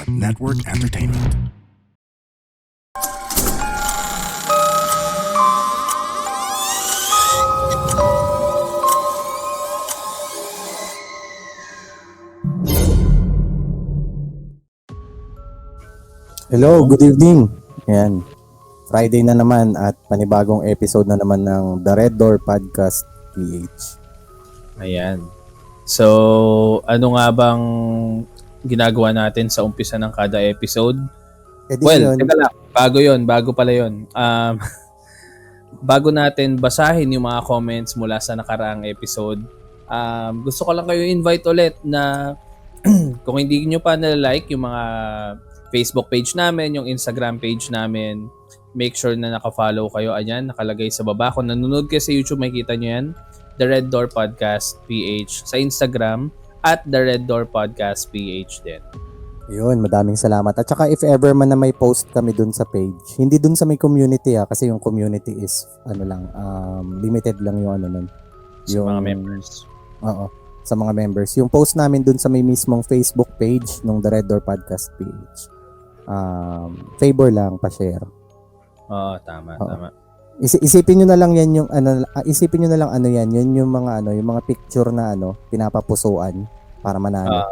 Network Entertainment. Hello, good evening. Ayan, Friday na naman at panibagong episode na naman ng The Red Door Podcast PH. Ayan. So, ano nga bang ginagawa natin sa umpisa ng kada episode? Teka lang. Bago pala yun. Bago natin basahin yung mga comments mula sa nakaraang episode, gusto ko lang kayo invite ulit na kung hindi nyo pa na-like yung mga Facebook page namin, yung Instagram page namin, make sure na naka-follow kayo. Ayan, nakalagay sa baba. Kung nanonood kayo sa YouTube, makikita nyo yan. The Red Door Podcast PH sa Instagram at The Red Door Podcast PH din. Yun, madaming salamat. At saka if ever man na may post kami dun sa page, hindi dun sa may community kasi yung community is limited lang yung nun. Yung mga members. Oo, sa mga members. Yung post namin dun sa may mismong Facebook page ng The Red Door Podcast PH. Favor lang pa-share. Oo, tama. Isipin niyo na lang yan yung yun yung mga yung mga picture na pinapapusuan para manalo.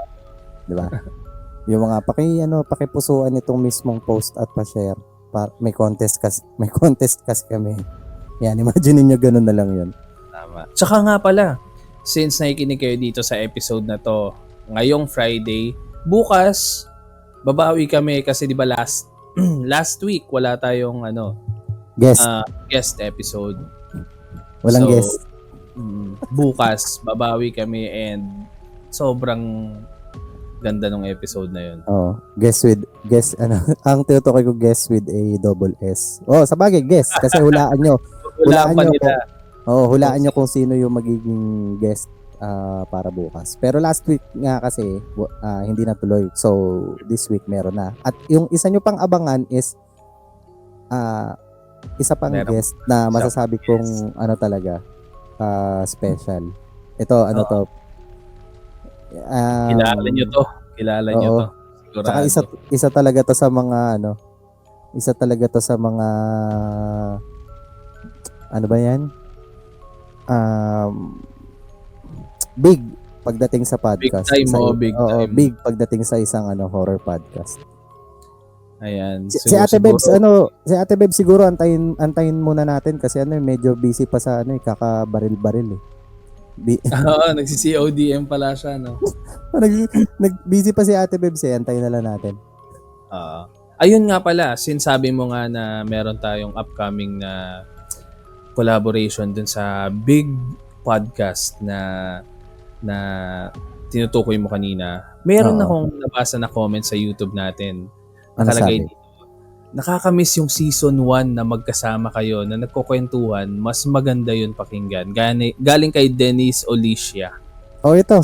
'Di ba? Yung mga pakipusuan itong mismong post at pa-share. May contest kasi kami. Yan, imagine niyo ganoon na lang 'yun. Tama. Tsaka nga pala, since nakikinig kayo dito sa episode na to, ngayong Friday, bukas babawi kami kasi 'di ba last week wala tayong guest episode. Walang guest. Bukas babawi kami and sobrang ganda ng episode na 'yon. Oh, ang tinutukoy ko guest with a double S. Oh, sabagay guest kasi hulaan nyo. Hulaan nyo kung sino yung magiging guest para bukas. Pero last week nga kasi hindi natuloy. So, this week meron na. At yung isa nyo pang abangan is isa pang guest na masasabi kong talaga special. Ito, to. Kilala nyo to. Sigurado. Saka isa talaga to sa mga ano ba yan? Big pagdating sa podcast. Big time. Big pagdating sa isang horror podcast. Ayan. Si Ate Bebs, si Ate Bebs siguro antayin muna natin kasi medyo busy pa sa kakabaril-baril eh. Nagsi-CODM pala siya, no? Busy pa si Ate Bebs antayin na lang natin. Ayun nga pala, sinasabi mo nga na meron tayong upcoming na collaboration dun sa big podcast na tinutukoy mo kanina. Meron akong nabasa na comment sa YouTube natin. Nakalagay dito, nakakamiss yung season 1 na magkasama kayo na nagkukwentuhan. Mas maganda yun pakinggan. Galing kay Dennis Olicia. Ito.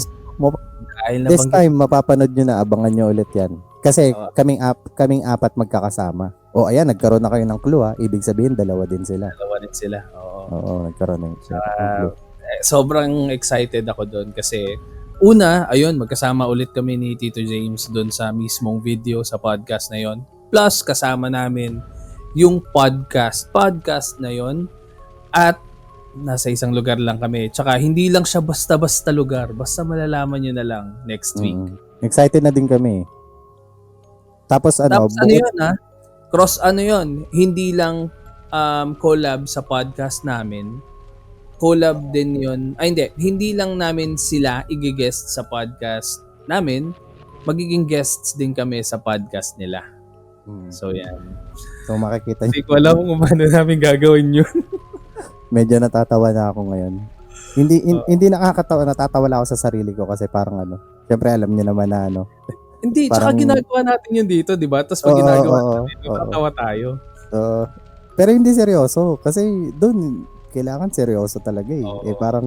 This time, mapapanood nyo na. Abangan nyo ulit yan. Kasi kaming apat magkakasama. Ayan, nagkaroon na kayo ng clue Ibig sabihin, dalawa din sila. Oo, nagkaroon ng clue. Sobrang excited ako doon kasi una, ayun, magkasama ulit kami ni Tito James doon sa mismong video sa podcast na yon. Plus, kasama namin yung podcast na yon at nasa isang lugar lang kami. Tsaka hindi lang siya basta-basta lugar. Basta malalaman nyo na lang next week. Excited na din kami. Tapos yun Cross yun. Hindi lang collab sa podcast namin. Collab din yun. Hindi lang namin sila i-guest sa podcast namin. Magiging guests din kami sa podcast nila. So, yan. So, makikita nyo. Hindi ko alam kung paano namin gagawin yun. Medyo natatawa na ako ngayon. Hindi nakakatawa. Natatawa lang ako sa sarili ko kasi parang Siyempre, alam niyo naman na Hindi, parang, tsaka ginagawa natin yun dito, di ba? Tapos pag ginagawa natin dito, tatawa tayo. Pero hindi seryoso. Kasi doon, kailangan seryoso talaga parang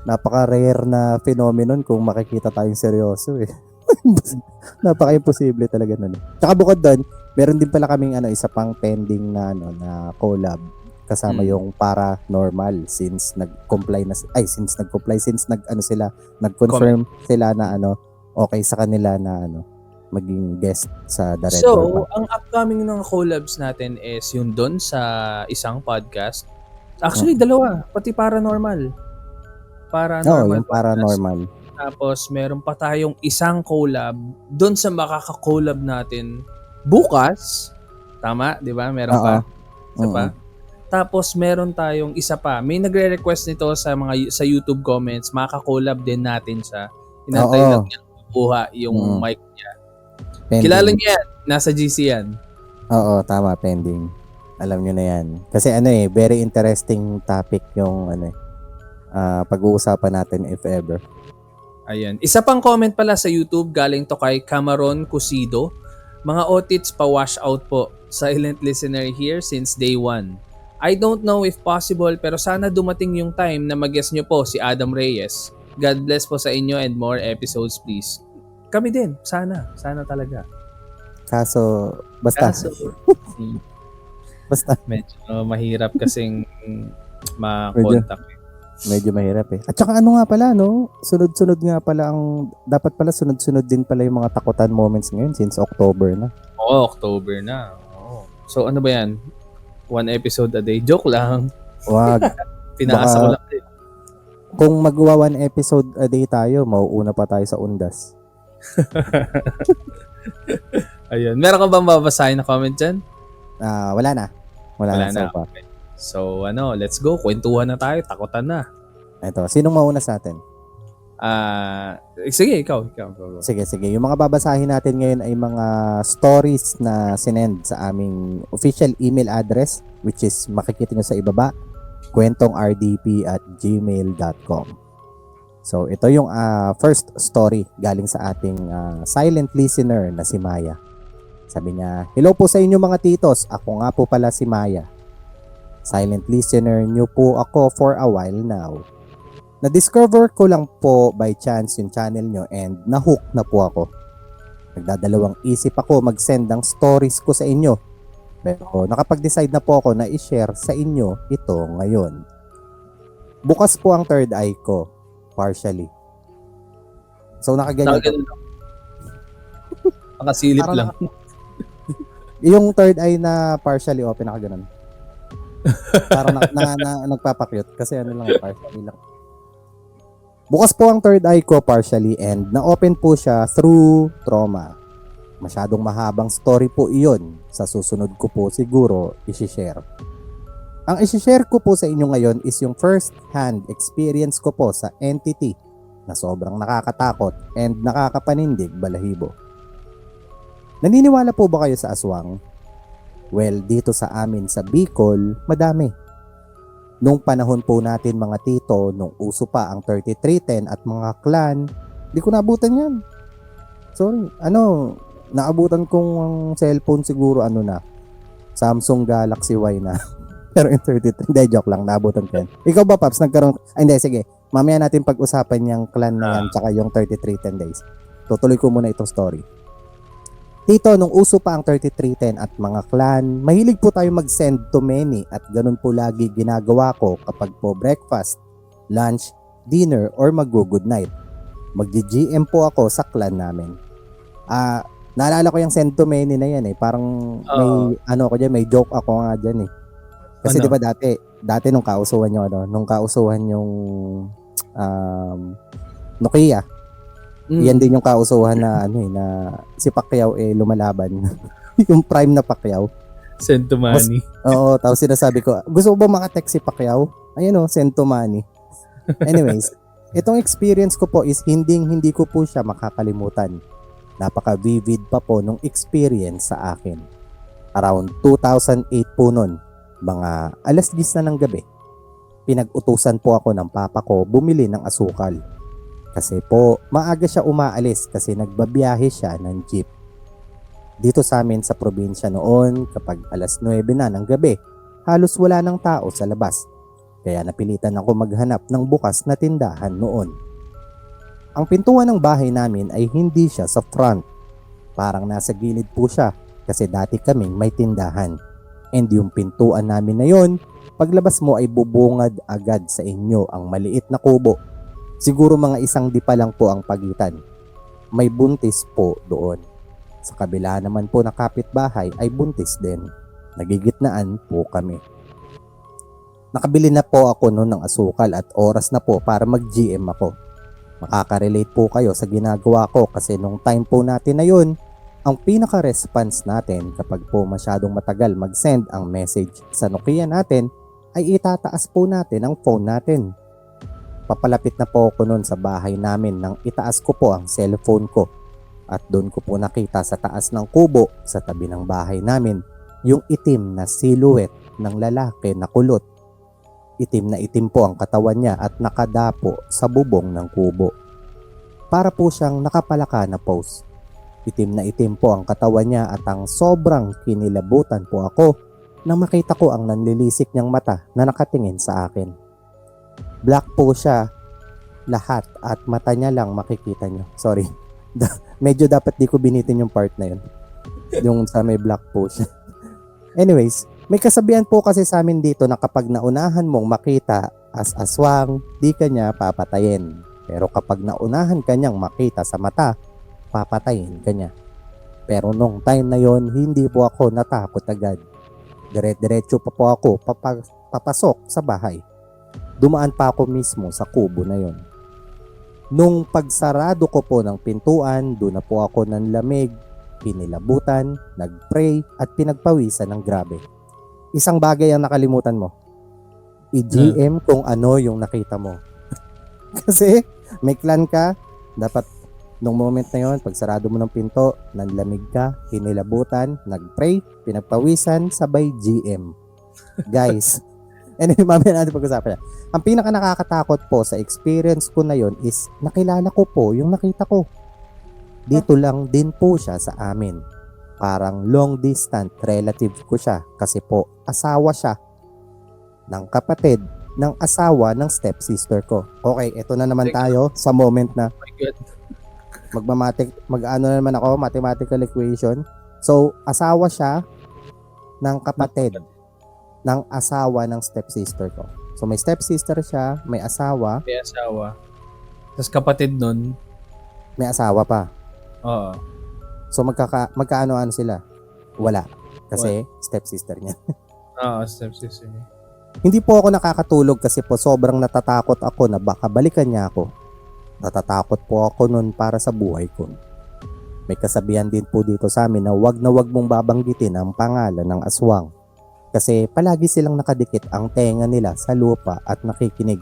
napaka-rare na phenomenon kung makikita tayong seryoso Napaka-imposible talaga nun. Tsaka bukod doon, meron din pala kaming isa pang pending na collab kasama yung paranormal since nag-confirm sila na okay sa kanila na maging guest sa The Red Door So, Podcast. ang upcoming ng collabs natin is yung doon sa isang podcast. Actually, dalawa. Pati paranormal. Yung Podcast. paranormal. Tapos, meron pa tayong isang collab doon sa makaka-collab natin bukas. Tama? Di ba? Meron pa. Isa pa. Tapos, meron tayong isa pa. May nagre-request nito sa YouTube comments. Makaka-collab din natin siya. Inantay lang niya kuha yung mic niya. Pending. Kilala niya yan. Nasa GC yan. Oo, tama. Pending. Alam nyo na yan. Kasi very interesting topic yung pag-uusapan natin if ever. Ayan. Isa pang comment pala sa YouTube galing to kay Cameron Cusido. Mga otits pa wash out po. Silent listener here since day 1. I don't know if possible pero sana dumating yung time na mag-guest nyo po si Adam Reyes. God bless po sa inyo and more episodes please. Kami din. Sana. Sana talaga. Kaso, basta. Basta. Medyo mahirap kasing ma-contact. Medyo mahirap eh. At saka ano nga pala, no? Sunod-sunod nga pala dapat pala sunod-sunod din pala yung mga takutan moments ngayon since October na. Oo, October na. Oo. So ano ba yan? 1 episode a day? Joke lang. Wag. Pinasa ko lang din. Kung magawa 1 episode a day tayo, mauuna pa tayo sa undas. Ayun. Meron ka bang babasahin na comment dyan? Wala na. Wala na. Okay. So, let's go. Kwentuhan na tayo. Takutan na. Ito, sinong mauna sa atin? Sige, ikaw. Sige. Yung mga babasahin natin ngayon ay mga stories na sinend sa aming official email address, which is makikita nyo sa ibaba, kwentongrdp@gmail.com. So, ito yung first story galing sa ating silent listener na si Maya. Sabi niya, hello po sa inyo mga titos. Ako nga po pala si Maya. Silent listener nyo po ako for a while now. Na-discover ko lang po by chance yung channel nyo and na-hook na po ako. Nagdadalawang isip ako mag-send ng stories ko sa inyo. Pero nakapag-decide na po ako na i-share sa inyo ito ngayon. Bukas po ang third eye ko, partially. So nakaganyan. Nakasilip lang. Yung third eye na partially open, nakaganon. Parang nagpapakyut kasi partially lang. Bukas po ang third eye ko partially and na-open po siya through trauma. Masyadong mahabang story po iyon. Sa susunod ko po siguro isi-share. Ang isi-share ko po sa inyo ngayon is yung first-hand experience ko po sa entity na sobrang nakakatakot and nakakapanindig balahibo. Naniniwala po ba kayo sa aswang? Well, dito sa amin sa Bicol, madami. Nung panahon po natin mga tito, nung uso pa ang 3310 at mga clan, di ko naabutan yan. Sorry, naabutan kong ang cellphone siguro Samsung Galaxy Y na. Pero yung 33, hindi, joke lang, naabutan ko yan. Ikaw ba, Paps, nagkaroon, hindi, sige, mamaya natin pag-usapan yung clan na yan, tsaka yung 3310 days. Tutuloy ko muna itong story. Dito, nung uso pa ang 3310 at mga clan, mahilig po tayo mag-send to many at ganun po lagi ginagawa ko kapag po breakfast, lunch, dinner, or mag-good night. Mag-GM po ako sa clan namin. Naalala ko yung send to many na yan eh. Parang may joke ako nga dyan eh. Kasi di ba dati nung kausuhan yung Nokia, yan din yung kausuhan na na si Pacquiao lumalaban. Yung prime na Pacquiao. Send to money. Oo, tapos sinasabi ko, gusto mo ba makatext si Pacquiao? Ayun send to money. Anyways, itong experience ko po is hindi ko po siya makakalimutan. Napaka-vivid pa po nung experience sa akin. Around 2008 po nun, mga 10:00 na ng gabi. Pinag-utusan po ako ng papa ko bumili ng asukal. Kasi po, maaga siya umaalis kasi nagbabiyahe siya ng jeep. Dito sa amin sa probinsya noon, kapag 9:00 na ng gabi, halos wala ng tao sa labas. Kaya napilitan ako maghanap ng bukas na tindahan noon. Ang pintuan ng bahay namin ay hindi siya sa front. Parang nasa gilid po siya kasi dati kaming may tindahan. And yung pintuan namin na yon, paglabas mo ay bubungad agad sa inyo ang maliit na kubo. Siguro mga 1 dipa lang po ang pagitan. May buntis po doon. Sa kabila naman po na kapitbahay ay buntis din. Nagigitnaan po kami. Nakabili na po ako noon ng asukal at oras na po para mag-GM ako. Makaka-relate po kayo sa ginagawa ko kasi nung time po natin na yun, ang pinaka-response natin kapag po masyadong matagal mag-send ang message sa Nokia natin ay itataas po natin ang phone natin. Papalapit na po ako noon sa bahay namin nang itaas ko po ang cellphone ko at doon ko po nakita sa taas ng kubo sa tabi ng bahay namin yung itim na silhouette ng lalaki na kulot. Itim na itim po ang katawan niya at nakadapo sa bubong ng kubo. Para po siyang nakapalaka na pose. Itim na itim po ang katawan niya at ang sobrang kinilabutan po ako nang makita ko ang nanlilisik niyang mata na nakatingin sa akin. Black po siya lahat at mata niya lang makikita niyo. Sorry. Medyo dapat di ko binitin yung part na yun. Yung sa may black po siya. Anyways, may kasabihan po kasi sa amin dito na kapag naunahan mong makita as aswang, di ka niya papatayin. Pero kapag naunahan ka niyang makita sa mata, papatayin ka niya. Pero nung time na yon, hindi po ako natakot agad. Dire-diretso pa po ako papasok sa bahay. Dumaan pa ako mismo sa kubo na yon. Nung pagsarado ko po ng pintuan, doon na po ako nanlamig, pinilabutan, nagpray at pinagpawisan ng grabe. Isang bagay ang nakalimutan mo. I-GM kung ano yung nakita mo. Kasi may clan ka, dapat nung moment na yon, pag sarado mo ng pinto, nanlamig ka, hinilabutan, nagpray, pinagpawisan, sabay GM. Guys, anyway, mamaya natin pag-usapan. Ang pinaka nakakatakot po sa experience ko na yon is nakilala ko po yung nakita ko. Dito lang din po siya sa amin. Parang long distant relative ko siya kasi po asawa siya ng kapatid ng asawa ng stepsister ko. Okay, eto na naman tayo sa moment na mag-ano na naman ako, mathematical equation. So, asawa siya ng kapatid ng asawa ng stepsister ko. So, may stepsister siya, may asawa. May asawa. Tapos kapatid nun. May asawa pa. Oo. So, magkaano-ano sila? Wala. Kasi stepsister niya. Oo, stepsister niya. Hindi po ako nakakatulog kasi po sobrang natatakot ako na baka balikan niya ako. Natatakot po ako nun para sa buhay ko. May kasabihan din po dito sa amin na wag mong babanggitin ang pangalan ng aswang. Kasi palagi silang nakadikit ang tenga nila sa lupa at nakikinig.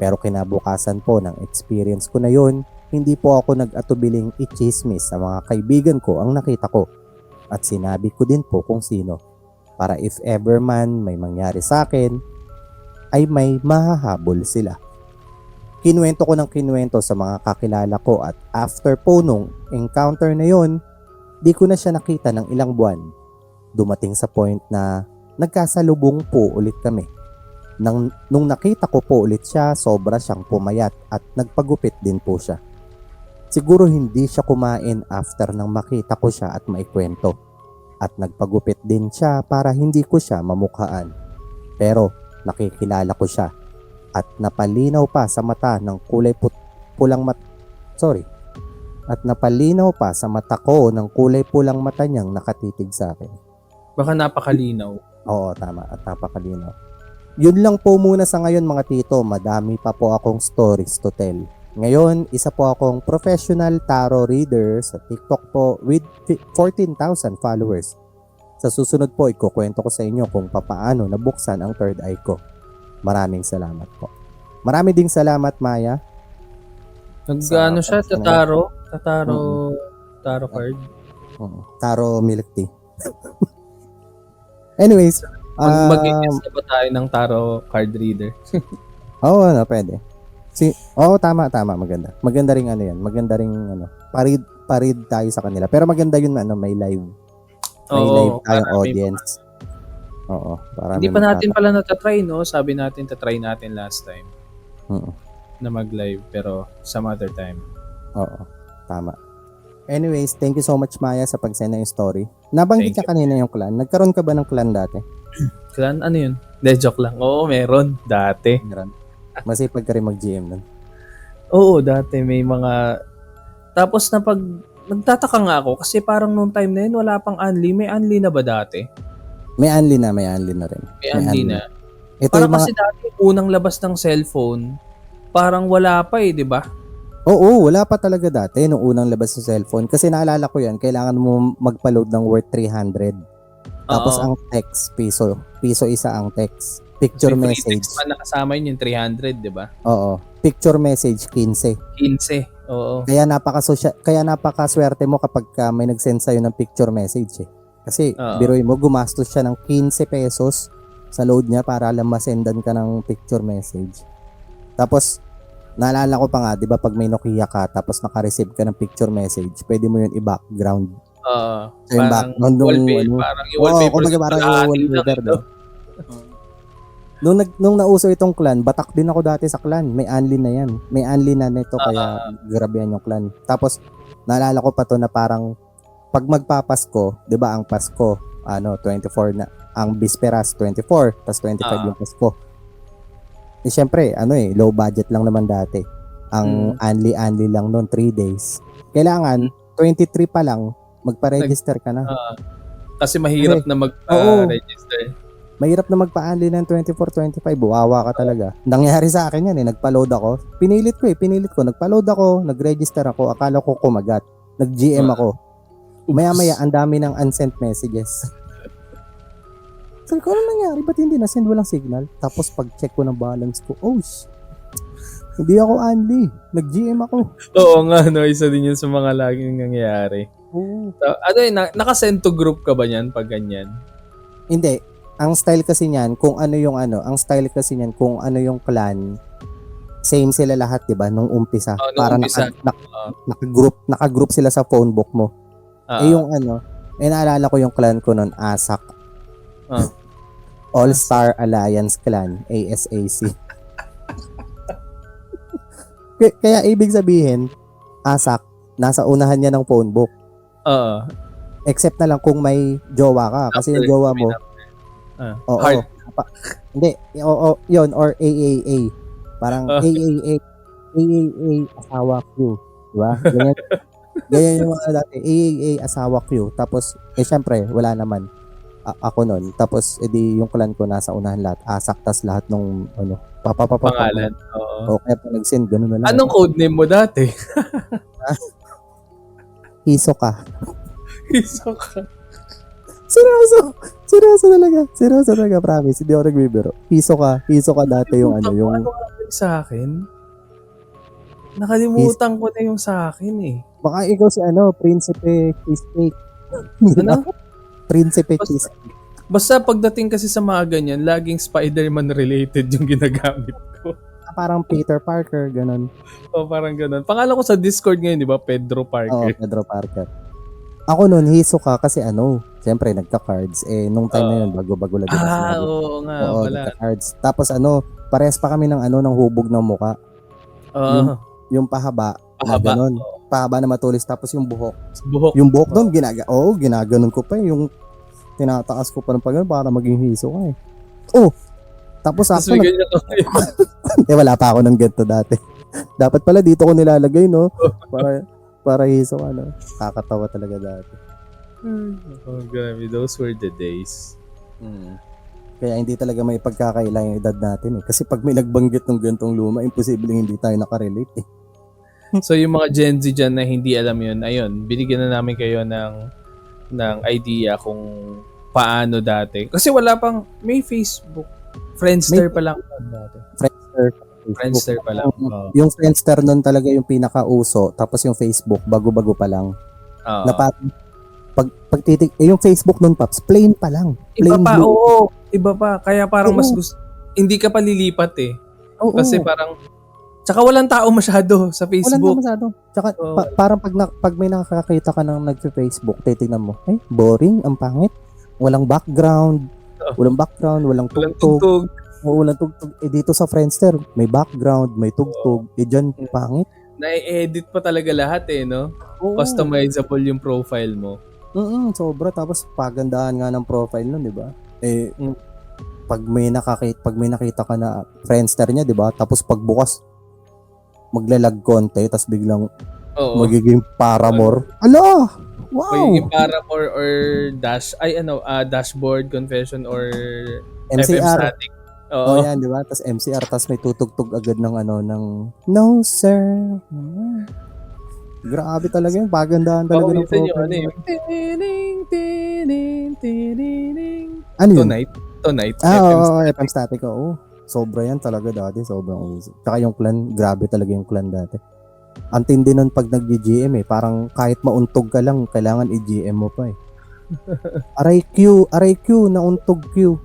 Pero kinabukasan po ng experience ko na yun, hindi po ako nag-atubiling i-chismis sa mga kaibigan ko ang nakita ko. At sinabi ko din po kung sino. Para if ever man may mangyari sa akin, ay may mahahabol sila. Kinuwento ko ng kinuwento sa mga kakilala ko at after po nung encounter na yon, di ko na siya nakita ng ilang buwan. Dumating sa point na nagkasalubong po ulit kami. Nung nakita ko po ulit siya, sobra siyang pumayat at nagpagupit din po siya. Siguro hindi siya kumain after nang makita ko siya at maikwento. At nagpagupit din siya para hindi ko siya mamukhaan. Pero nakikilala ko siya at napalinaw pa sa mata ng At napalinaw pa sa mata ko ng kulay pulang mata niyang nakatitig sa akin. Baka napakalinaw. Oo, tama. At napakalinaw. Yun lang po muna sa ngayon mga tito. Madami pa po akong stories to tell. Ngayon, isa po akong professional tarot reader sa TikTok po with 14,000 followers. Sa susunod po, ikukwento ko sa inyo kung papaano nabuksan ang third eye ko. Maraming salamat po. Marami ding salamat, Maya. Nag-ano siya? Tataro card. Taro milk tea. Anyways. Mag-guess na ba tayo ng taro card reader? Oo, pwede. Tama, maganda. Maganda ring ano yan. Maganda ring parid tayo sa kanila. Pero maganda yun may live. May live tayong audience. Oo. Hindi pa natin pala natatry, no? Sabi natin, tatry natin last time. Na mag-live, pero some other time. Oo. Tama. Anyways, thank you so much, Maya, sa pag-send na yung story. Nabanggit ka kanina yung clan. Nagkaroon ka ba ng clan dati? Clan? Ano yun? Joke lang. Oo, meron. Dati. Masipag ka rin mag-GM nun. Oo, dati may mga... Tapos nagtataka nga ako kasi parang nung time na yun, wala pang Unli. May Unli na ba dati? May Unli na rin. May Unli na. Ito Parang yung mga, kasi dati, unang labas ng cellphone, parang wala pa di ba? oo, wala pa talaga dati nung unang labas ng cellphone. Kasi naalala ko yan, kailangan mo magpa-load ng worth 300. Tapos Oo. ang text, piso isa ang text. Picture So, free message, text pa nakasama yun yung 300, di ba? oo. Picture message, 15. 15. Oo. Kaya napakaswerte mo kapag may nag-send sa'yo ng picture message eh. Kasi Oo. biruin mo, gumastos siya ng 15 pesos sa load niya para lang masendan ka ng picture message. Tapos, naalala ko pa nga, di ba pag may Nokia ka, tapos naka-receive ka ng picture message, pwede mo yun i-background. Oo. So, yung Parang background nung, wallpaper, parang yung wallpaper. kumbaga parang yung wallpaper, no? Nung nauso itong clan, batak din ako dati sa clan. May Unli na yan. May Unli na nito, kaya grabe yan yung clan. Tapos, naalala ko pa to na parang, pag magpapasko, di ba ang Pasko, 24 na, ang Bisperas, 24, tas 25 yung Pasko. Eh, syempre, low budget lang naman dati. Ang Unli lang noon, 3 days. Kailangan, 23 pa lang, magpa-register ka na. Kasi mahirap na magpa-register. Mahirap na magpa-unli ng 24, 25. Buwawa ka talaga. Nangyari sa akin yan Nagpa-load ako. Pinilit ko. Nagpa-load ako. Nag-register ako. Akala ko kumagat. Nag-GM ako. Maya-maya, ang dami ng unsent messages. Sabi ko, ano nangyari? Ba't hindi na-send? Walang signal. Tapos pag-check ko ng balance ko, hindi ako unli. Nag-GM ako. Oo nga, isa din yun sa mga laging nangyayari. Oo. Naka-send to group ka ba niyan pag ganyan? Hindi. Ang style kasi niyan, kung ano yung clan, same sila lahat, 'di ba? Nung umpisa. Para naka-group sila sa phone book mo. Naalala ko yung clan ko noon, ASAC. All Star Alliance Clan, ASAC. Kaya ibig sabihin, ASAC, nasa unahan niya ng phone book. Except na lang kung may jowa ka. Kasi yung jowa mo, yun, or AAA. Parang AAA, asawa Q. Diba? Ganyan yung mga dati. AAA, asawa Q. Tapos, syempre, wala naman. Ako nun. Tapos, edi yung clan ko nasa unahan lahat. ASAC, tas lahat nung, pangalan. Oo. Kaya pa nag-send, ganun na lang. Anong codename mo dati? Hisoka. Hisoka. Seryoso talaga, promise. Hindi ako nagbibiro. Hisoka dati yung yung... Ano sa akin? Nakalimutan ko na yung sa akin eh. Baka ikaw si Prinsipe Cheesecake. Prinsipe Cheesecake. Basta pagdating kasi sa mga ganyan, laging Spider-Man related yung ginagamit ko. Parang Peter Parker, ganun. Parang ganun. Pangalan ko sa Discord ngayon, di ba? Pedro Parker. Pedro Parker. Ako nun, Hisoka kasi siyempre nagka-cards. Nung time na yun, bago lang. Oo nga, wala. Nagka-cards. Tapos parehas pa kami ng ng hubog ng muka. Yung pahaba. Na ganun. Pahaba na matulis. Tapos yung buhok. Yung buhok doon, ginaganon ko pa yung tinataas ko pa ng pagano para maging Hisoka Tapos ako, wala pa ako ng ganito dati. Dapat pala dito ko nilalagay, no? Para Hisoka, no? Kakatawa talaga dati. Grabe. Those were the days. Kaya hindi talaga may pagkakaila yung edad natin Kasi pag may nagbanggit ng gantong luma, imposibleng hindi tayo nakarelate So yung mga Gen Z dyan na hindi alam yun, ayun, binigyan na namin kayo ng idea kung paano dati. Kasi wala pang, may Facebook. Friendster pa lang dati. Friendster pa lang. Yung Friendster nun talaga yung pinakauso, tapos yung Facebook, bago-bago pa lang. Yung Facebook nun, Paps, plain pa lang. Plain Iba pa. Kaya parang mas gusto, hindi ka pa lilipat Kasi parang, tsaka walang tao masyado sa Facebook. Walang masyado. Tsaka parang pag may nakakakita ka ng nag-Facebook, titignan mo, boring, ang pangit. Walang background, walang tugtog. Walang tugtog. Dito sa Friendster, may background, may tugtog. Dyan, pangit. Na-edit pa talaga lahat no? Customizable yung profile mo. Sobra. Tapos pagandahan nga ng profile nun, di ba? Pag may nakita ka na Friendster niya, di ba? Tapos pagbukas, maglalag konti, tapos biglang Oo. Magiging Paramore. Ala! Wow! Magiging Paramore or Dashboard Confession or FM MCR. Static. Oh, Oo. yan, di ba? Tapos MCR, tapos may tutugtog agad ng No, sir. Grabe talaga yun. Pagandahan talaga ng Minsan yung profile. yung tining, tining, tining. Ano yun? Tonight. Oo, FM Static. Oo. Sobra yan talaga dati. Sobrang easy. Tsaka yung clan, grabe talaga yung clan dati. Ang tindi nun pag nag-GM Parang kahit mauntog ka lang, kailangan i-GM mo pa eh. Aray Q, nauntog Q.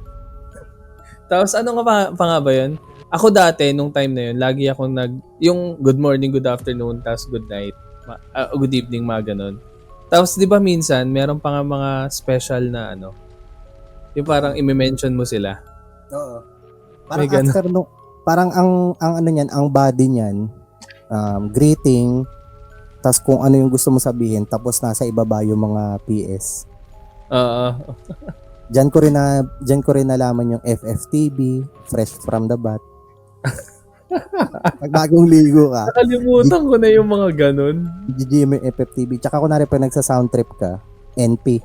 Tapos ano pa nga ba yun? Ako dati, nung time na yun, lagi ako yung good morning, good afternoon, tapos good night, good evening, mga ganun. Tapos di ba minsan, meron pa nga mga special na yung parang i-mention mo sila. Oo. Parang after parang ang ano niyan, ang body niyan, greeting, tas kung ano yung gusto mo sabihin, tapos nasa ibaba yung mga PS. Oo. Diyan ko rin nalaman yung FFTB, fresh from the bat. Pag bagong ligo ka. Nakalimutan ko na yung mga ganun. GGM yung FFTB. Tsaka kunwari pag nagsa-sound trip ka, NP.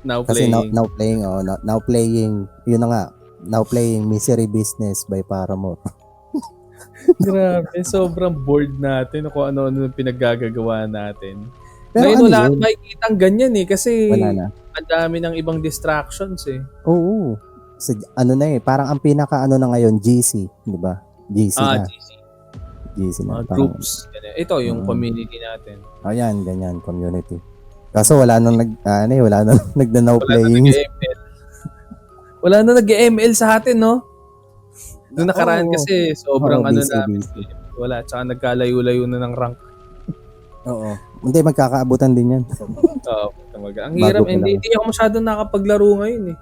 Now Kasi playing. now playing, yun na nga, now playing Misery Business by Paramore. Grabe, sobrang bored natin kung ano-ano pinaggagawa natin. Pero ngayon ano wala yun? kang makikitang ganyan kasi Wala na. ang dami ng ibang distractions eh. Oo. Parang ang pinaka na ngayon, GC, di ba? GC na. GC na. Mga groups. Ganyan. Ito yung community natin. Ayan, ganyan, community. Kaso wala nang nagna-now playing. Wala na nag-ML sa atin, no? Noong nakaraan kasi sobrang namin. Wala, tsaka nagkalayo-layo na ng rank. Oo. Hindi, magkakaabutan din yan. Oo. Ang hirap, hindi ako masyadong nakapaglaro ngayon eh.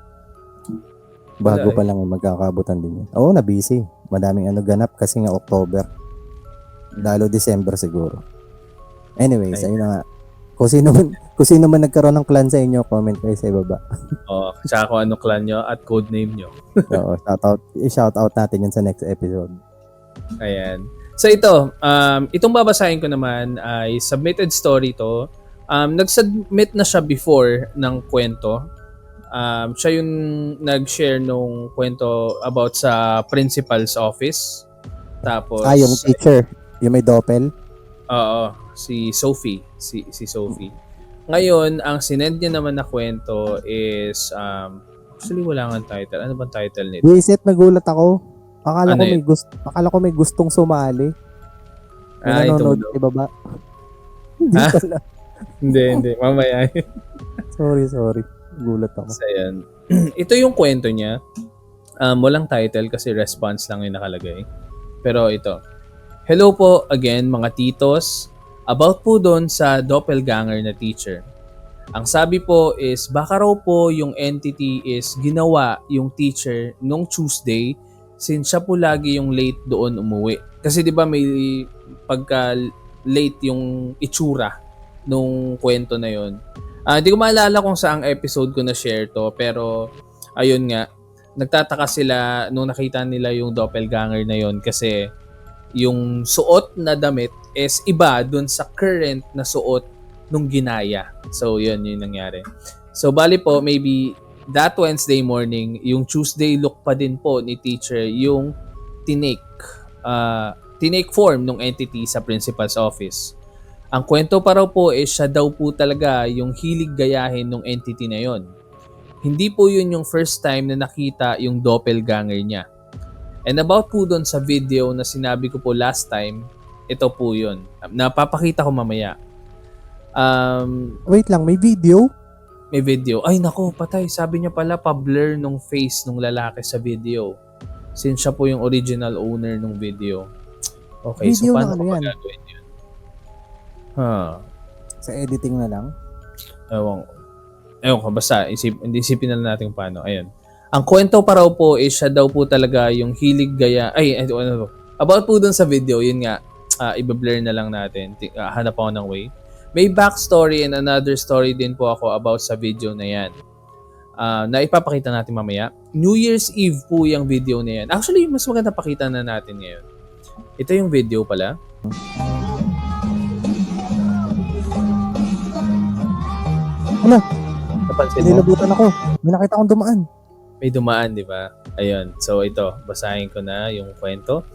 Bago pa lang, magkakaabutan din yan. Oo, na-busy. Madaming ganap kasi nga October. Lalo December siguro. Anyways, ayun na nga. Kung sino man nagkaroon ng clan sa inyo, comment kayo sa ibaba. Oo, tsaka kung ano clan nyo at codename nyo. Oo, i-shoutout natin yun sa next episode. Ayan. So ito, itong babasahin ko naman ay submitted story to. Nag-submit na siya before ng kwento. Siya yung nag-share nung kwento about sa principal's office. Tapos yung teacher, yung may doppel. Oo, si Sophie. Si Sophie. Ngayon, ang sinend niya naman na kwento is actually wala nga title. Ano bang title nito? Visit, nagulat ako. Akala ko may gustong sumali. Nanonood sa ibaba. Hindi pala. Hindi. Mamaya. Sorry. Gulat ako. So, yan. Ito yung kwento niya. Walang title kasi response lang yung nakalagay. Pero ito. Hello po again mga titos. About po doon sa doppelganger na teacher. Ang sabi po is baka raw po yung entity is ginawa yung teacher nung Tuesday since siya po lagi yung late doon umuwi. Kasi 'di ba may pagka late yung itsura nung kwento na yon. Hindi ko maalala kung saang episode ko na share to pero ayun nga nagtataka sila nung nakita nila yung doppelganger na yon kasi yung suot na damit is iba dun sa current na suot nung ginaya. So yun yung nangyari. So bali po maybe that Wednesday morning, yung Tuesday look pa din po ni teacher yung tinake form ng entity sa principal's office. Ang kwento pa raw po is siya daw po talaga yung hilig gayahin ng entity na yon. Hindi po yun yung first time na nakita yung doppelganger niya. And about po doon sa video na sinabi ko po last time, ito po yun. Napapakita ko mamaya. Wait lang, may video? May video. Ay nako, patay. Sabi niya pala pa-blur nung face nung lalaki sa video. Since siya po yung original owner nung video. Okay, video so paano ko yan? gagawin yun? Sa editing na lang? Ewan ko, basta isipin na lang natin paano. Ayun. Ang kwento pa raw po is siya daw po talaga yung hilig gaya. About po dun sa video, yun nga, i-blur na lang natin. Hanap ako ng way. May backstory and another story din po ako about sa video na yan. Na ipapakita natin mamaya. New Year's Eve po yung video na yan. Actually, mas maganda pakita na natin ngayon. Ito yung video pala. Ano? Napansin mo? Nilabutan ako. May nakita akong dumaan. May dumaan, di ba? Ayun. So, ito. Basahin ko na yung kwento.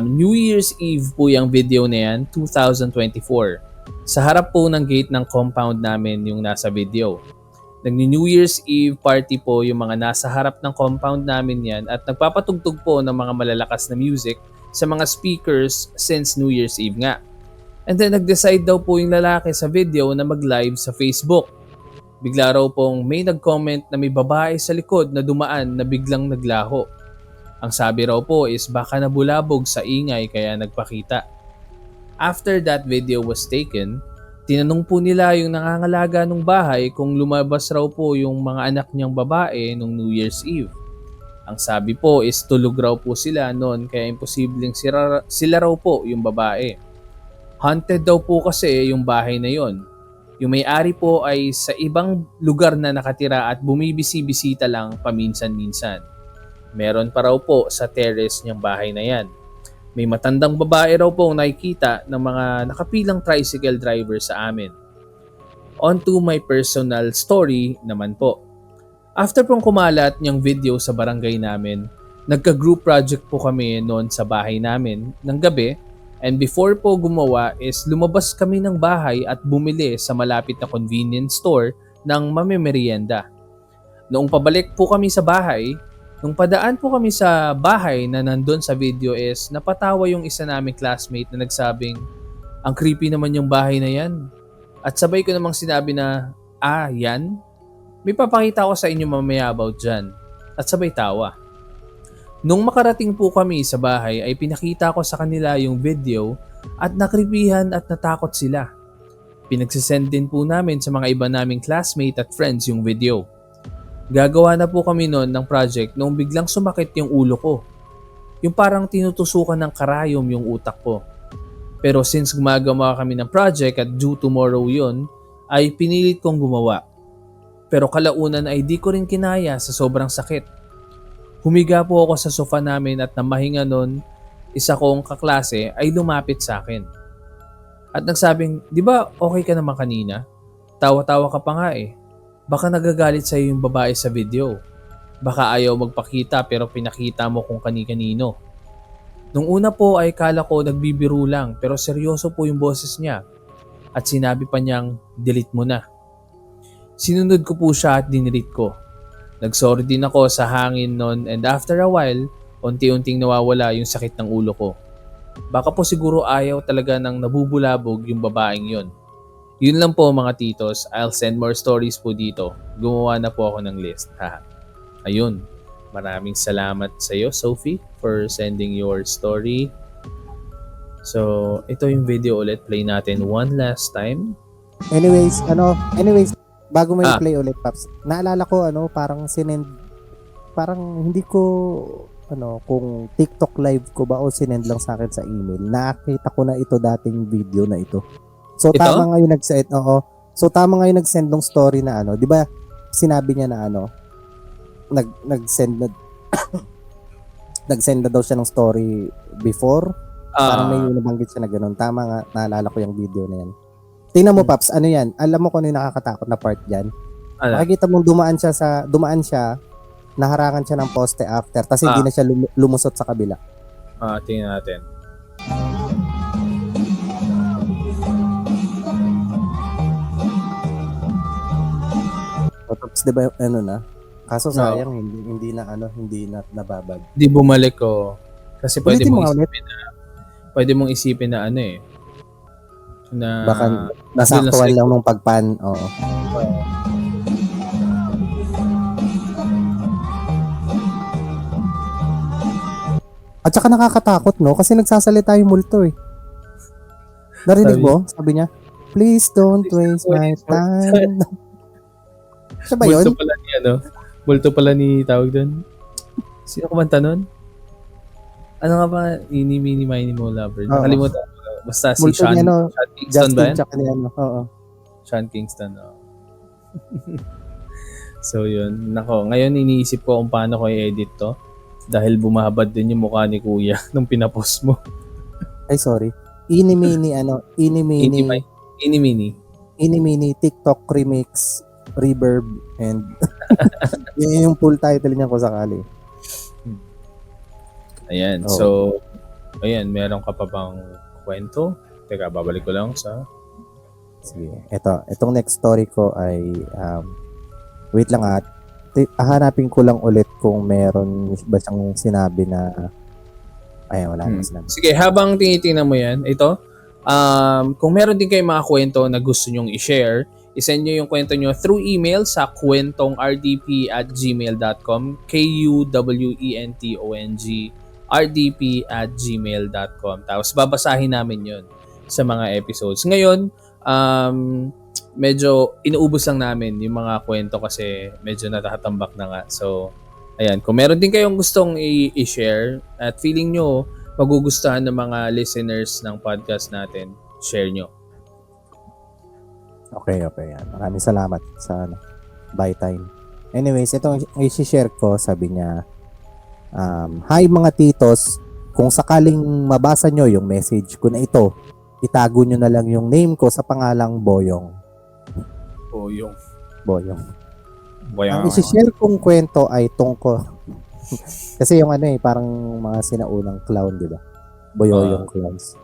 New Year's Eve po yung video na yan, 2024. Sa harap po ng gate ng compound namin yung nasa video. Nag-New Year's Eve party po yung mga nasa harap ng compound namin yan at nagpapatugtog po ng mga malalakas na music sa mga speakers since New Year's Eve nga. And then nag-decide daw po yung lalaki sa video na mag-live sa Facebook. Bigla raw pong may nag-comment na may babae sa likod na dumaan na biglang naglaho. Ang sabi raw po is baka nabulabog sa ingay kaya nagpakita. After that video was taken, tinanong po nila yung nangangalaga ng bahay kung lumabas raw po yung mga anak niyang babae nung New Year's Eve. Ang sabi po is tulog raw po sila noon kaya imposibleng sila raw po yung babae. Haunted daw po kasi yung bahay na yon. Yung may-ari po ay sa ibang lugar na nakatira at bumibisi-bisita lang paminsan-minsan. Meron pa raw po sa terrace niyang bahay na yan. May matandang babae raw po nakikita ng mga nakapilang tricycle driver sa amin. On to my personal story naman po. After pong kumalat niyang video sa barangay namin, nagka-group project po kami noon sa bahay namin ng gabi. And before po gumawa is lumabas kami ng bahay at bumili sa malapit na convenience store ng mamimerienda. Noong pabalik po kami sa bahay, nung padaan po kami sa bahay na nandun sa video is napatawa yung isa naming classmate na nagsabing, ang creepy naman yung bahay na yan. At sabay ko namang sinabi na, yan? May papakita ko sa inyo mamaya about dyan. At sabay tawa. Nung makarating po kami sa bahay ay pinakita ko sa kanila yung video at nakripihan at natakot sila. Pinagsisend din po namin sa mga iba naming classmate at friends yung video. Gagawa na po kami noon ng project noong biglang sumakit yung ulo ko. Yung parang tinutusukan ng karayom yung utak ko. Pero since gumagawa kami ng project at due tomorrow yun, ay pinilit kong gumawa. Pero kalaunan ay di ko rin kinaya sa sobrang sakit. Humiga po ako sa sofa namin at namahinga nun, isa kong kaklase ay lumapit sa akin. At nagsabing, di ba okay ka naman kanina? Tawa-tawa ka pa nga eh. Baka nagagalit sa'yo yung babae sa video. Baka ayaw magpakita pero pinakita mo kung kani-kanino. Nung una po ay kala ko nagbibiro lang pero seryoso po yung boses niya. At sinabi pa niyang, delete mo na. Sinunod ko po siya at dinilit ko. Nagsorry din ako sa hangin noon and after a while, unti-unting nawawala yung sakit ng ulo ko. Baka po siguro ayaw talaga ng nabubulabog yung babaeng yon. Yun lang po mga titos, I'll send more stories po dito. Gumawa na po ako ng list. Ayun, maraming salamat sa iyo Sophie for sending your story. So, ito yung video ulit. Play natin one last time. Anyways, bago may play ulit, Paps, naalala ko, parang hindi ko, kung TikTok live ko ba o sinend lang sa akin sa email. Nakita ko na ito dating video na ito. So, ito? tama nga yung nag-send, So, tama nga yung nag-send ng story na di ba, sinabi niya na nag-send na, nag-send na daw siya ng story before. Parang may nabanggit siya na gano'n. Tama nga, naalala ko yung video na yan. Tingnan mo, Paps, ano yan? Alam mo kung ano yung nakakatakot na part dyan? Makikita mong dumaan siya, naharangan siya ng poste after, tapos hindi na siya lumusot sa kabila. Tingnan natin. Tapos diba, kaso sayang, hindi na nababag. Hindi bumalik ko. Kasi pwede mong isipin na na baka nasa actual lang nung pagpan. Oo. At saka nakakatakot, no? Kasi nagsasalita yung multo eh. Narinig mo? Sabi niya, please don't waste my time. Siya ba yun? Multo pala ni tawag doon. Sino kumanta nun? Ano nga ba? Ini, mini, mini, mo lover. Nakalimutan. Basta si Sean Kingston ba yan? Oo. Sean Kingston, So yun. Nako, ngayon iniisip ko kung paano ko i-edit to. Dahil bumahabad din yung mukha ni Kuya nung pinapost mo. Ay, sorry. Ini-mini. Ini-mini. Mini TikTok remix, reverb, and yun yung full title niya kung sakali. Ayan. Oo. So, ayan, meron ka pa bang kwento? Teka, babalik ko lang sa... Sige. Itong next story ko ay, wait lang hahanapin ko lang ulit kung meron ba siyang sinabi na, wala naman sinabi. Sige, habang tinitingnan mo yan, ito, kung meron din kayong mga kwento na gusto nyong i-share, isend nyo yung kwento nyo through email sa kwentongrdp@gmail.com, kwentongrdp@gmail.com. Tapos babasahin namin yon sa mga episodes. Ngayon, medyo inuubos lang namin yung mga kwento kasi medyo natatambak na nga. So, ayan, kung meron din kayong gustong i-share at feeling nyo magugustuhan ng mga listeners ng podcast natin, share nyo. Okay. Yan. Maraming salamat sa buy time. Anyways, itong i-share ko, sabi niya, hi mga titos, kung sakaling mabasa nyo yung message ko na ito, itago nyo na lang yung name ko sa pangalang Boyong. Boyong. Ang i-share kong kwento ay tungkol kasi yung parang mga sinaunang clown, di ba? Boyoyong clowns.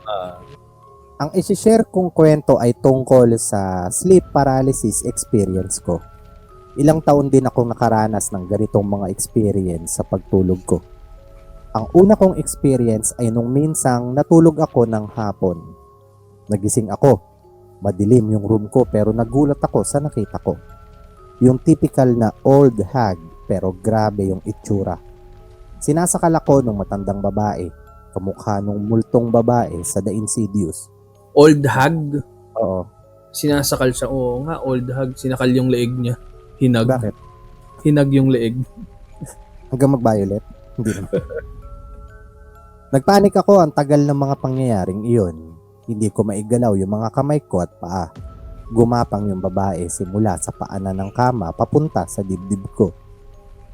Ang i-share kong kwento ay tungkol sa sleep paralysis experience ko. Ilang taon din akong nakaranas ng ganitong mga experience sa pagtulog ko. Ang una kong experience ay nung minsang natulog ako ng hapon. Nagising ako. Madilim yung room ko pero nagulat ako sa nakita ko. Yung typical na old hag pero grabe yung itsura. Sinasakal ako ng matandang babae, kamukha nung multong babae sa The Insidious. Old hag? Oo. Sinasakal siya. Oo nga, old hag. Sinakal yung leeg niya. Hinag. Bakit? Hinag yung leeg. Hanggang mag-violet? Hindi naman. Nagpanik ako, ang tagal ng mga pangyayaring iyon. Hindi ko maigalaw yung mga kamay ko at paa. Gumapang yung babae simula sa paanan ng kama papunta sa dibdib ko.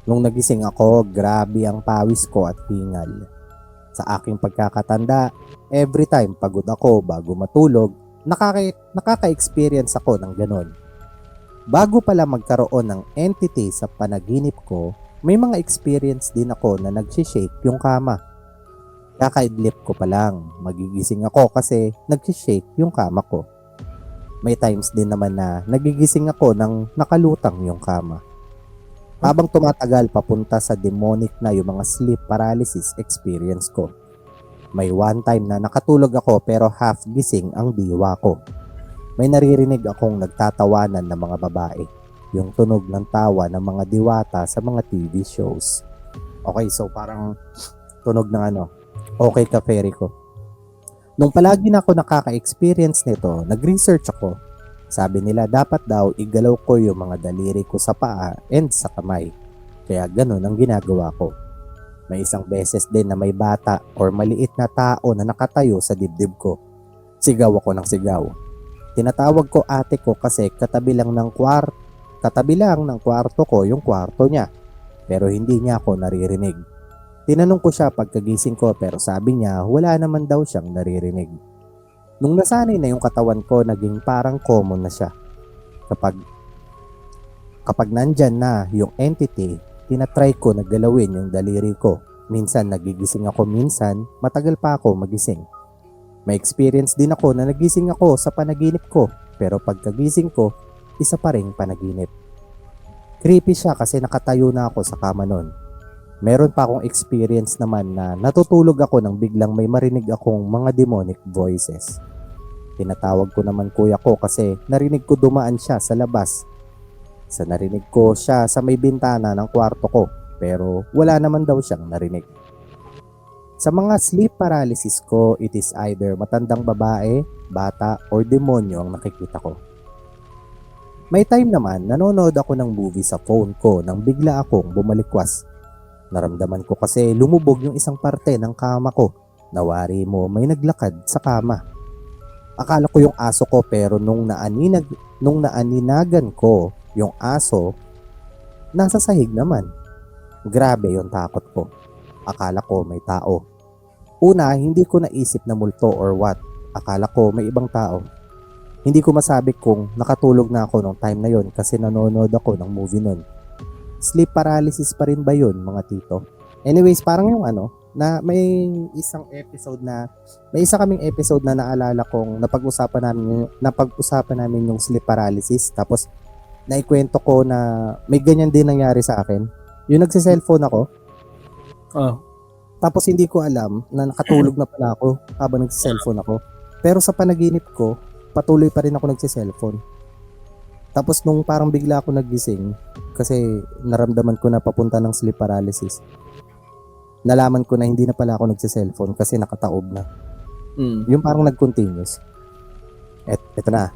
Nung nagising ako, grabe ang pawis ko at hingal. Sa aking pagkakatanda, every time pagod ako bago matulog, nakaka-experience ako ng ganon. Bago pala magkaroon ng entity sa panaginip ko, may mga experience din ako na nagsishake yung kama. Kakaidlip ko pa lang, magigising ako kasi nagsishake yung kama ko. May times din naman na nagigising ako nang nakalutang yung kama. Habang tumatagal papunta sa demonic na yung mga sleep paralysis experience ko. May one time na nakatulog ako pero half gising ang diwa ko. May naririnig akong nagtatawanan ng mga babae. Yung tunog ng tawa ng mga diwata sa mga TV shows. Okay, so parang tunog ng okay ka fairy ko. Nung palagi na ako nakaka-experience nito, nag-research ako. Sabi nila dapat daw igalaw ko yung mga daliri ko sa paa and sa kamay. Kaya ganun ang ginagawa ko. May isang beses din na may bata or maliit na tao na nakatayo sa dibdib ko. Sigaw ako ng sigaw. Tinatawag ko ate ko kasi katabi lang ng kwarto ko yung kwarto niya. Pero hindi niya ako naririnig. Tinanong ko siya pagkagising ko pero sabi niya wala naman daw siyang naririnig. Nung nasanay na yung katawan ko, naging parang common na siya. Kapag nandyan na yung entity, tinatry ko na galawin yung daliri ko. Minsan nagigising ako, minsan matagal pa ako magising. May experience din ako na nagising ako sa panaginip ko, pero pagkagising ko, isa pa ring panaginip. Creepy siya kasi nakatayo na ako sa kama nun. Meron pa akong experience naman na natutulog ako nang biglang may marinig akong mga demonic voices. Tinatawag ko naman kuya ko kasi narinig ko dumaan siya sa labas. Sa narinig ko siya sa may bintana ng kwarto ko pero wala naman daw siyang narinig. Sa mga sleep paralysis ko, it is either matandang babae, bata, or demonyo ang nakikita ko. May time naman nanonood ako ng movie sa phone ko nang bigla akong bumalikwas. Naramdaman ko kasi lumubog yung isang parte ng kama ko. Nawari mo may naglakad sa kama. Akala ko yung aso ko pero nung naaninagan ko yung aso, nasa sahig naman. Grabe yung takot ko. Akala ko may tao. Una, hindi ko naisip na multo or what. Akala ko may ibang tao. Hindi ko masabi kung nakatulog na ako nung time na yon kasi nanonood ako ng movie nun. Sleep paralysis pa rin ba yun, mga tito? Anyways, parang yung na may isa kaming episode na naalala kong napag-usapan namin yung sleep paralysis. Tapos naikwento ko na may ganyan din nangyari sa akin. Yung nagse-cellphone ako, Oh. tapos hindi ko alam na nakatulog na pala ako habang nagse-cellphone ako. Pero sa panaginip ko, patuloy pa rin ako nagse-cellphone. Tapos nung parang bigla ako nagising, kasi naramdaman ko na papunta ng sleep paralysis, nalaman ko na hindi na pala ako nagse-cellphone kasi nakataob na. Yung parang nag-continuous. Eto na.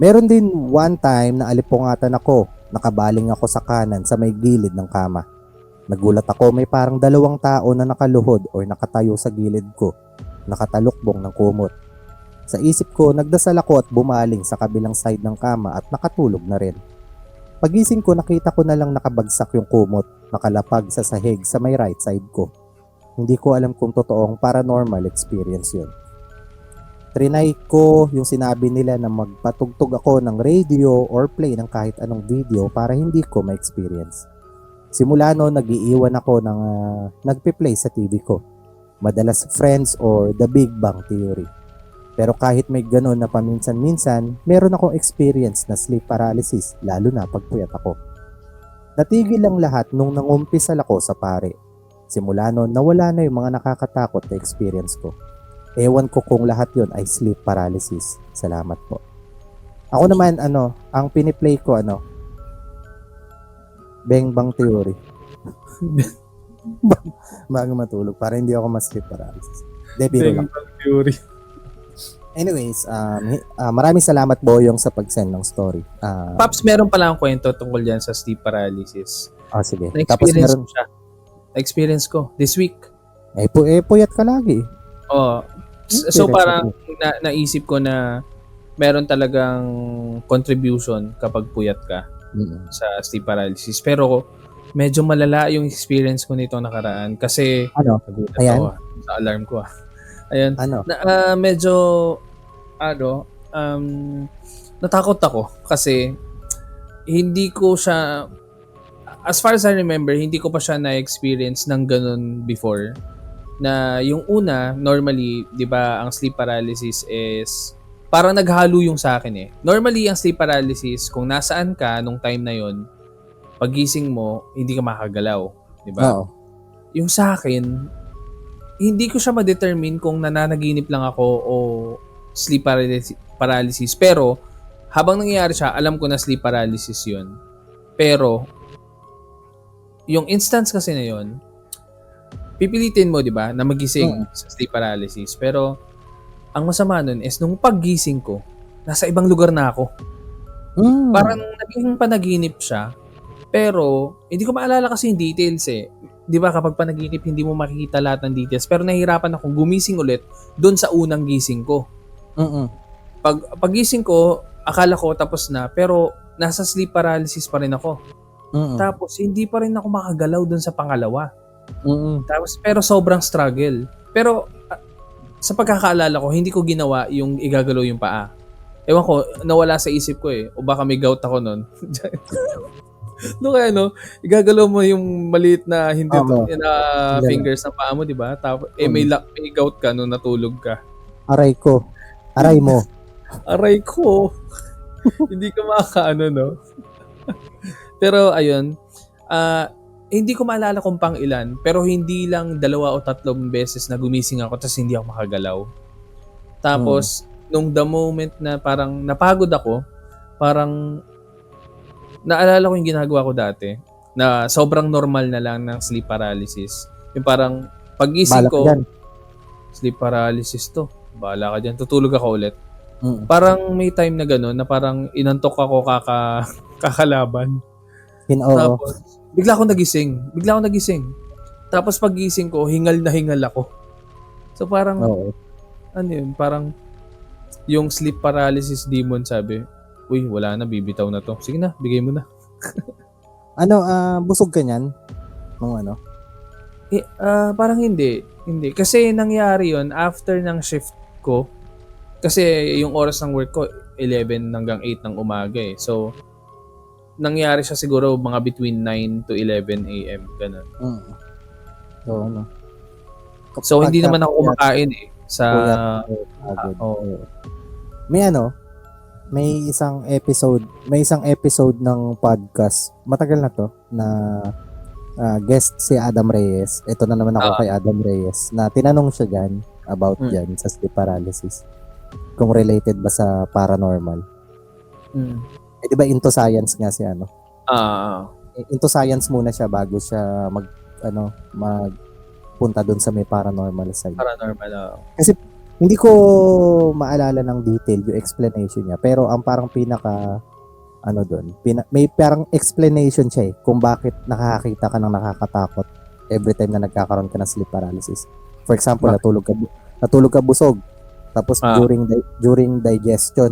Meron din one time na alipungatan ako. Nakabaling ako sa kanan sa may gilid ng kama. Nagulat ako, may parang 2 tao na nakaluhod o nakatayo sa gilid ko, nakatalukbong ng kumot. Sa isip ko, nagdasal ako at bumaling sa kabilang side ng kama at nakatulog na rin. Pagising ko, nakita ko na lang nakabagsak yung kumot, nakalapag sa sahig sa may right side ko. Hindi ko alam kung totoong paranormal experience yun. Trinay ko yung sinabi nila na magpatugtog ako ng radio or play ng kahit anong video para hindi ko ma-experience. Simula no, nag-iiwan ako ng nagpe-play sa TV ko. Madalas Friends or The Big Bang Theory. Pero kahit may ganun na paminsan-minsan, meron akong experience na sleep paralysis, lalo na pag puyat ako. Natigil lang lahat nung nangumpisal ako sa pare. Simula noon, nawala na yung mga nakakatakot na experience ko. Ewan ko kung lahat yon ay sleep paralysis. Salamat po. Ako naman, ang piniplay ko, Bang Bang Theory. Bago matulog, para hindi ako ma-sleep paralysis. Bang Bang Theory. Anyways, maraming salamat Boyong sa pag-send ng story. Paps, meron pala akong kwento tungkol yan sa sleep paralysis. Sige. Na-experience ko siya. Na-experience ko this week. Puyat ka lagi. Oh. So parang naisip ko na meron talagang contribution kapag puyat ka sa sleep paralysis. Pero medyo malala yung experience ko nito nakaraan kasi nagulat ako sa alarm ko. Ayan. Medyo natakot ako kasi hindi ko siya, as far as I remember, hindi ko pa siya na-experience ng ganun before. Na yung una, normally, 'di ba, ang sleep paralysis is parang naghalo yung sa akin eh. Normally, ang sleep paralysis, kung nasaan ka nung time na yon, pagising mo, hindi ka makagalaw, 'di ba? Yung sa akin, hindi ko siya ma-determine kung nananaginip lang ako o sleep paralysis. Pero, habang nangyayari siya, alam ko na sleep paralysis yun. Pero, yung instance kasi na yun, pipilitin mo, di ba, na magising sa sleep paralysis. Pero, ang masama nun is, nung paggising ko, nasa ibang lugar na ako. Parang naging panaginip siya. Pero, hindi ko maalala kasi yung details eh. Di ba kapag panaginip, hindi mo makikita lahat ng details. Pero nahihirapan akong gumising ulit doon sa unang gising ko. Paggising ko, akala ko tapos na. Pero nasa sleep paralysis pa rin ako. Tapos hindi pa rin ako makagalaw doon sa pangalawa. Tapos pero sobrang struggle. Pero sa pagkakaalala ko, hindi ko ginawa yung igagalaw yung paa. Ewan ko, nawala sa isip ko eh. O baka may gout ako nun. No kaya igagalaw mo yung maliit na hindi na fingers ng paa mo, di ba? Tapos may gout ka nung natulog ka. Aray ko. Aray mo. Aray ko. Hindi ka makakaano, no? Pero ayun, hindi ko maalala kung pang ilan, pero hindi lang 2 o 3 beses na gumising ako tapos hindi ako makagalaw. Tapos nung the moment na parang napagod ako, parang naalala ko yung ginagawa ko dati na sobrang normal na lang ng sleep paralysis. Yung parang pagising ko, sleep paralysis to. Bahala ka dyan. Tutulog ako ulit. Parang may time na gano'n na parang inantok ako kakalaban. Tapos bigla akong nagising. Tapos pagising ko, hingal na hingal ako. So parang, parang yung sleep paralysis demon sabi, uy, wala na, bibitaw na to. Sige na, bigay mo na. Busog ka niyan? Parang hindi. Kasi nangyari yon after ng shift ko. Kasi yung oras ng work ko, 11 hanggang 8 ng umaga eh. So, nangyari siya siguro mga between 9 to 11 a.m. Ganun. So, ano. So, hindi naman ako kumakain eh. Sa... may isang episode ng podcast. Matagal na to na guest si Adam Reyes. Ito na naman ako kay Adam Reyes na tinanong siya dyan about dyan sa sleep paralysis. Kung related ba sa paranormal. Eh, di ba into science nga si ano? Into science muna siya bago siya magpunta doon sa may paranormal side. Kasi hindi ko maalala ng detail yung explanation niya, pero ang parang pinaka doon, may parang explanation siya eh kung bakit nakakakita ka ng nakakatakot every time na nagkakaroon ka ng sleep paralysis. For example, natulog ka busog. Tapos during digestion,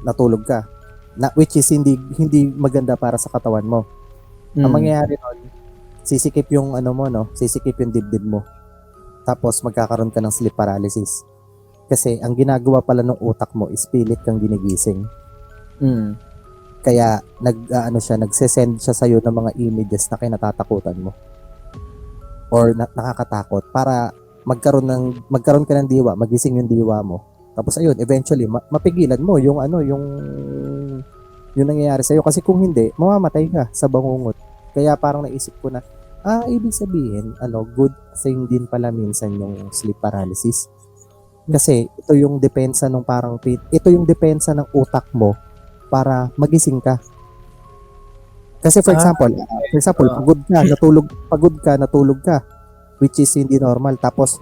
natulog ka. Which is hindi maganda para sa katawan mo. Ang mangyayari nun, sisikip yung sisikip yung dibdib mo. Tapos magkakaroon ka ng sleep paralysis. Kasi ang ginagawa pala ng utak mo is pilit kang ginigising. Kaya nagsesend siya sa'yo ng mga images na kinatatakutan mo. Or nakakatakot para magkaroon ka ng diwa, magising yung diwa mo. Tapos ayun, eventually mapigilan mo yung nangyayari sa'yo. Kasi kung hindi, mamamatay ka sa bangungot. Kaya parang naisip ko na, ibig sabihin, good thing din pala minsan yung sleep paralysis. Kasi ito yung depensa ng utak mo para magising ka. Kasi for example, natulog ka, which is hindi normal. Tapos,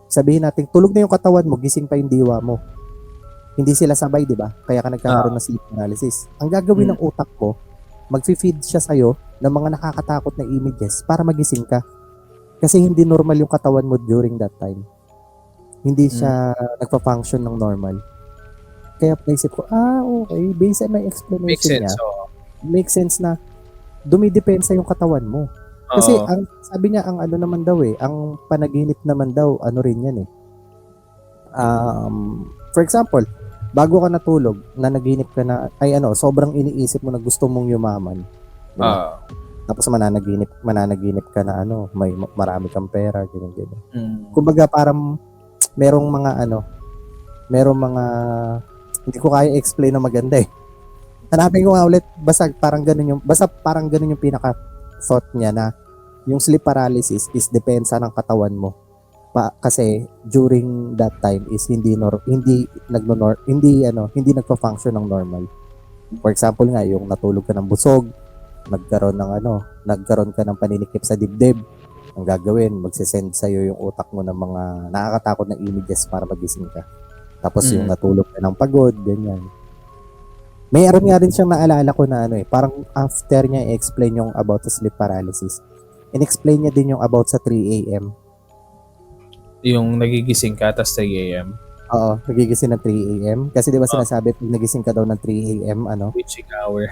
sabihin natin, tulog na yung katawan mo, gising pa yung diwa mo. Hindi sila sabay, di ba? Kaya ka nagkakaroon ng sleep paralysis. Ang gagawin ng utak ko, mag-feed siya sa'yo ng mga nakakatakot na images para magising ka. Kasi hindi normal yung katawan mo during that time. Hindi siya nagpa-function ng normal. Kaya naisip ko, okay, based on my explanation niya, makes sense na dumidepensa yung katawan mo. Kasi sabi niya, ang naman daw ang panaginip naman daw, rin yan eh. For example, bago ka natulog, na naginip ka na, sobrang iniisip mo na gusto mong yumaman. Diba? Tapos mananaginip ka na may marami kang pera, ganyan. Kumbaga parang merong mga hindi ko kaya explain na maganda eh. Hanapin ko nga ulit, basta parang ganun yung pinaka thought niya na yung sleep paralysis is depensa ng katawan mo. Kasi during that time is hindi nagfa-function ng normal. For example nga, yung natulog ka ng busog, nagkaroon ka ng paninikip sa dibdib. Ang gagawin, magsisend sa'yo yung utak mo ng mga nakakatakot na images para magising ka. Tapos yung natulog ka ng pagod, ganyan. Mayroon nga rin siyang naalala ko na parang after niya i-explain yung about sa sleep paralysis, in-explain niya din yung about sa 3 a.m. Yung nagigising ka, tas 3 a.m.? Oo, nagigising ng 3 a.m. Kasi di ba sinasabi, pag nagising ka daw ng 3 a.m., witching hour.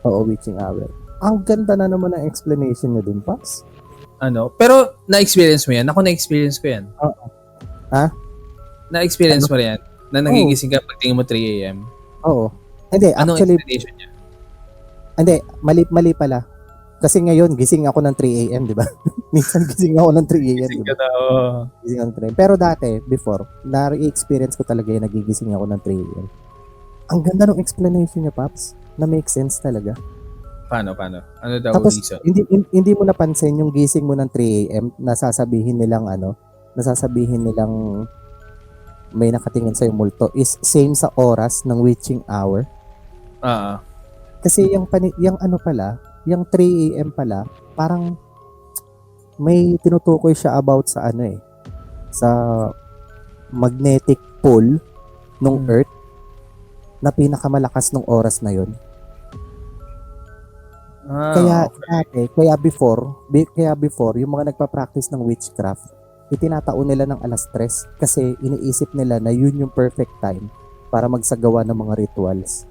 Oo, witching hour. Ang ganda na naman ng explanation niya dun, Paps. Pero na-experience mo yan? Ako na-experience ko yan. Oo. Ha? Na-experience mo yan? Na nagigising ka pag tingin mo 3 a.m.? Oo. Hindi, anong actually, explanation niya? Hindi, mali pala. Kasi ngayon, gising ako ng 3 a.m., di ba? Minsan gising ako ng 3 a.m., Gising diba? ka na, Gising ako ng 3 a.m. Pero dati, before, na-experience ko talaga yung nagigising ako ng 3 a.m. Ang ganda ng explanation niya, Paps, na make sense talaga. Paano? Ano daw Tapos, reason? hindi mo napansin yung gising mo ng 3 a.m. nasasabihin nilang may nakatingin sa'yo multo is same sa oras ng witching hour. Kasi yung 3 a.m. pala, parang may tinutukoy siya about sa sa magnetic pole ng Earth na pinakamalakas ng oras na yon. Kaya before, yung mga nagpa-practice ng witchcraft, itinataon nila ng 3:00 kasi iniisip nila na yun yung perfect time para magsagawa ng mga rituals.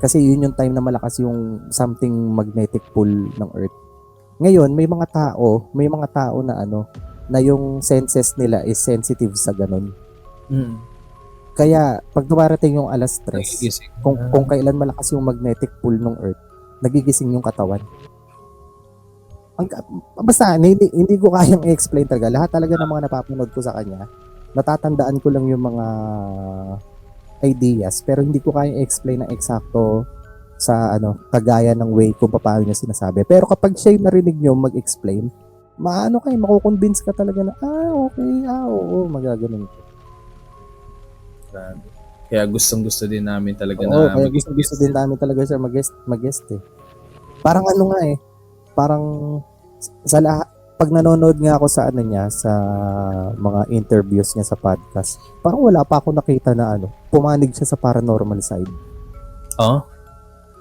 Kasi yun yung time na malakas yung something magnetic pull ng Earth. Ngayon, may mga tao na na yung senses nila is sensitive sa ganun. Mm. Kaya pag dumarating yung alas 3, Nagigising. kung kailan malakas yung magnetic pull ng Earth, nagigising yung katawan. Basta hindi ko kayang i-explain talaga. Lahat talaga ng mga napapanood ko sa kanya, natatandaan ko lang yung mga ideas, pero hindi ko kayang i-explain na eksakto sa kagaya ng way kung paano niya sinasabi. Pero kapag siya yung narinig nyo mag-explain, makukonvince ka talaga na, okay, oo, magaganon. Kaya gustong-gusto din namin talaga kaya gusto din namin talaga siya mag-guest eh. Parang parang sa pag nanonood nga ako sa sa mga interviews niya sa podcast, parang wala pa ako nakita na pumanig siya sa paranormal side. Oh?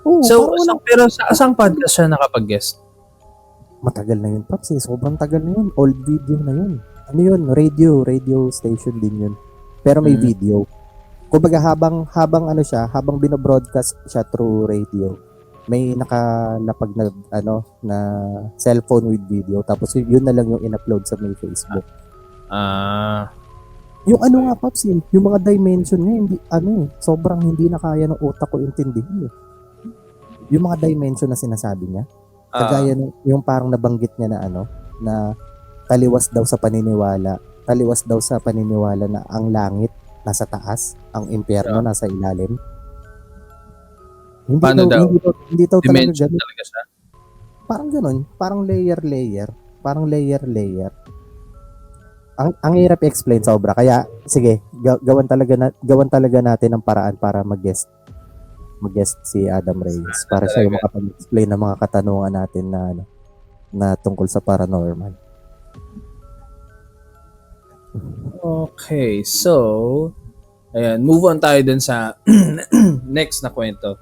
Oo, so, pero sa asang podcast siya nakapag-guest? Matagal na yun, Paps. Sobrang tagal na yun. Old video na yun. Ano yun? Radio station din yun. Pero may video. Kumbaga habang binobroadcast siya through radio, may nakalapag na cellphone with video, tapos yun na lang yung in-upload sa may Facebook. Yung nga, Paps, yung mga dimension niya, hindi, sobrang hindi na kaya ng utak ko intindihin. Yung mga dimension na sinasabi niya, kagaya yung parang nabanggit niya na na taliwas daw sa paniniwala na ang langit nasa taas, ang impyerno nasa ilalim. Hindi daw talaga ganun. Talaga siya? Parang ganun, parang layer. Ang hirap i-explain sobra. Kaya sige, gawan talaga natin ang paraan para mag-guest si Adam Reyes para siya yung makapag-explain ng mga katanungan natin na tungkol sa paranormal. Okay, so ayan, move on tayo dun sa next na kwento.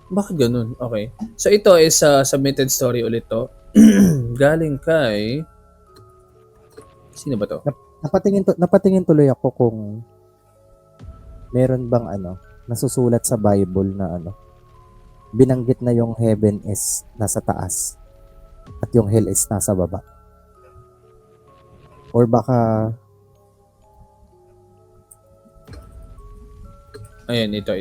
Bakit ganun? Okay. So ito is submitted story ulit to. Galing kay sino ba to? Napatingin tuloy ako kung meron bang nasusulat sa Bible na binanggit na yung heaven is nasa taas at yung hell is nasa baba. Or baka ayan, ito.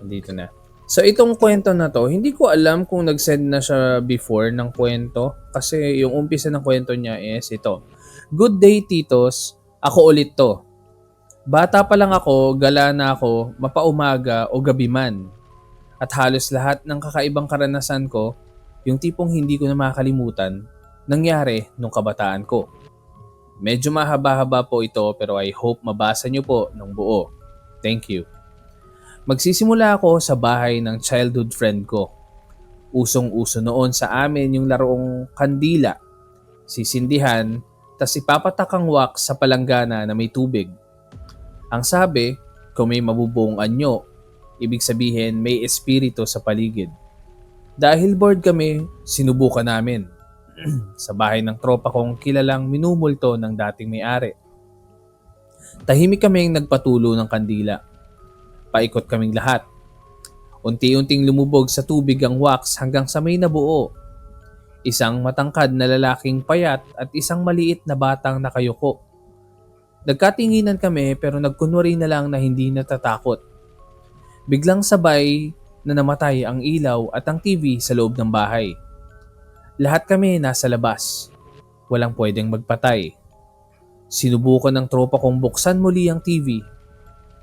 Dito na. So itong kwento na to, hindi ko alam kung nag-send na siya before ng kwento kasi yung umpisa ng kwento niya is ito. Good day, titos. Ako ulit to. Bata pa lang ako, gala na ako, mapaumaga o gabi man. At halos lahat ng kakaibang karanasan ko, yung tipong hindi ko na makakalimutan, nangyari nung kabataan ko. Medyo mahaba-haba po ito pero I hope mabasa nyo po ng buo. Thank you. Magsisimula ako sa bahay ng childhood friend ko. Usong-uso noon sa amin yung larong kandila. Sisindihan, tas ipapatak ang wax sa palanggana na may tubig. Ang sabi, kung may mabubuong anyo, ibig sabihin may espiritu sa paligid. Dahil bored kami, sinubukan namin. Sa bahay ng tropa kong kilalang minumulto ng dating may-ari. Tahimik kaming nagpatulo ng kandila. Paikot kaming lahat. Unti-unting lumubog sa tubig ang wax hanggang sa may nabuo. Isang matangkad na lalaking payat at isang maliit na batang nakayuko. Nagkatinginan kami pero nagkunwari na lang na hindi natatakot. Biglang sabay na namatay ang ilaw at ang TV sa loob ng bahay. Lahat kami nasa labas. Walang pwedeng magpatay. Sinubukan ng tropa kong buksan muli ang TV.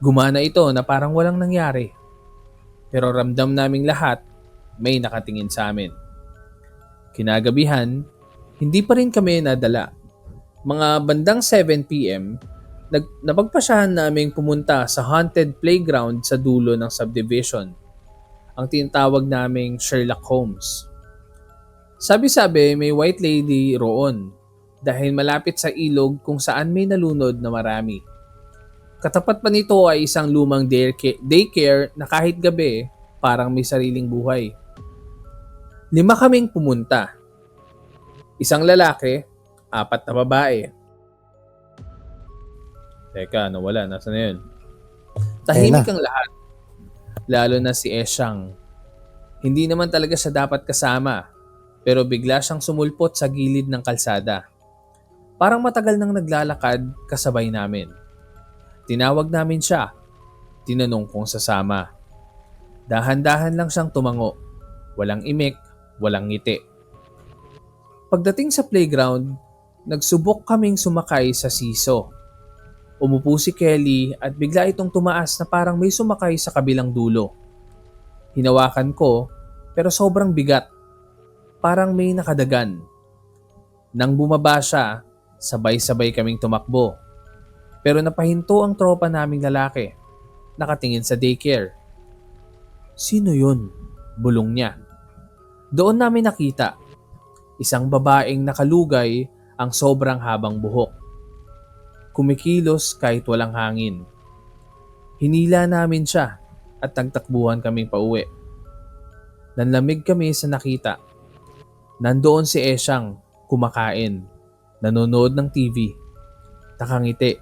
Gumana ito na parang walang nangyari. Pero ramdam naming lahat may nakatingin sa amin. Kinagabihan, hindi pa rin kami nadala. Mga bandang 7 p.m., napagpasyahan naming pumunta sa haunted playground sa dulo ng subdivision. Ang tinatawag naming Sherlock Holmes. Sabi-sabi may white lady roon dahil malapit sa ilog kung saan may nalunod na marami. Katapat pa nito ay isang lumang daycare na kahit gabi parang may sariling buhay. 5 kaming pumunta. Isang lalaki, 4 na babae. Teka, nawala. Nasaan na yun? Tahimik ang lahat. Lalo na si Esyang. Hindi naman talaga siya dapat kasama. pero bigla siyang sumulpot sa gilid ng kalsada. Parang matagal nang naglalakad kasabay namin. Tinawag namin siya. Tinanong kung sasama. Dahan-dahan lang siyang tumango. Walang imik, walang ngiti. Pagdating sa playground, nagsubok kaming sumakay sa siso. Umupo si Kelly at bigla itong tumaas na parang may sumakay sa kabilang dulo. Hinawakan ko pero sobrang bigat. Parang may nakadagan. Nang bumaba siya, sabay-sabay kaming tumakbo. Pero napahinto ang tropa naming lalaki. Nakatingin sa daycare. Sino yun? Bulong niya. Doon namin nakita. Isang babaeng nakalugay ang sobrang habang buhok. Kumikilos kahit walang hangin. Hinila namin siya at nagtakbuhan kaming pauwi. Nanlamig kami sa nakita. Nandoon si Esyang kumakain, nanonood ng TV. Nakangiti.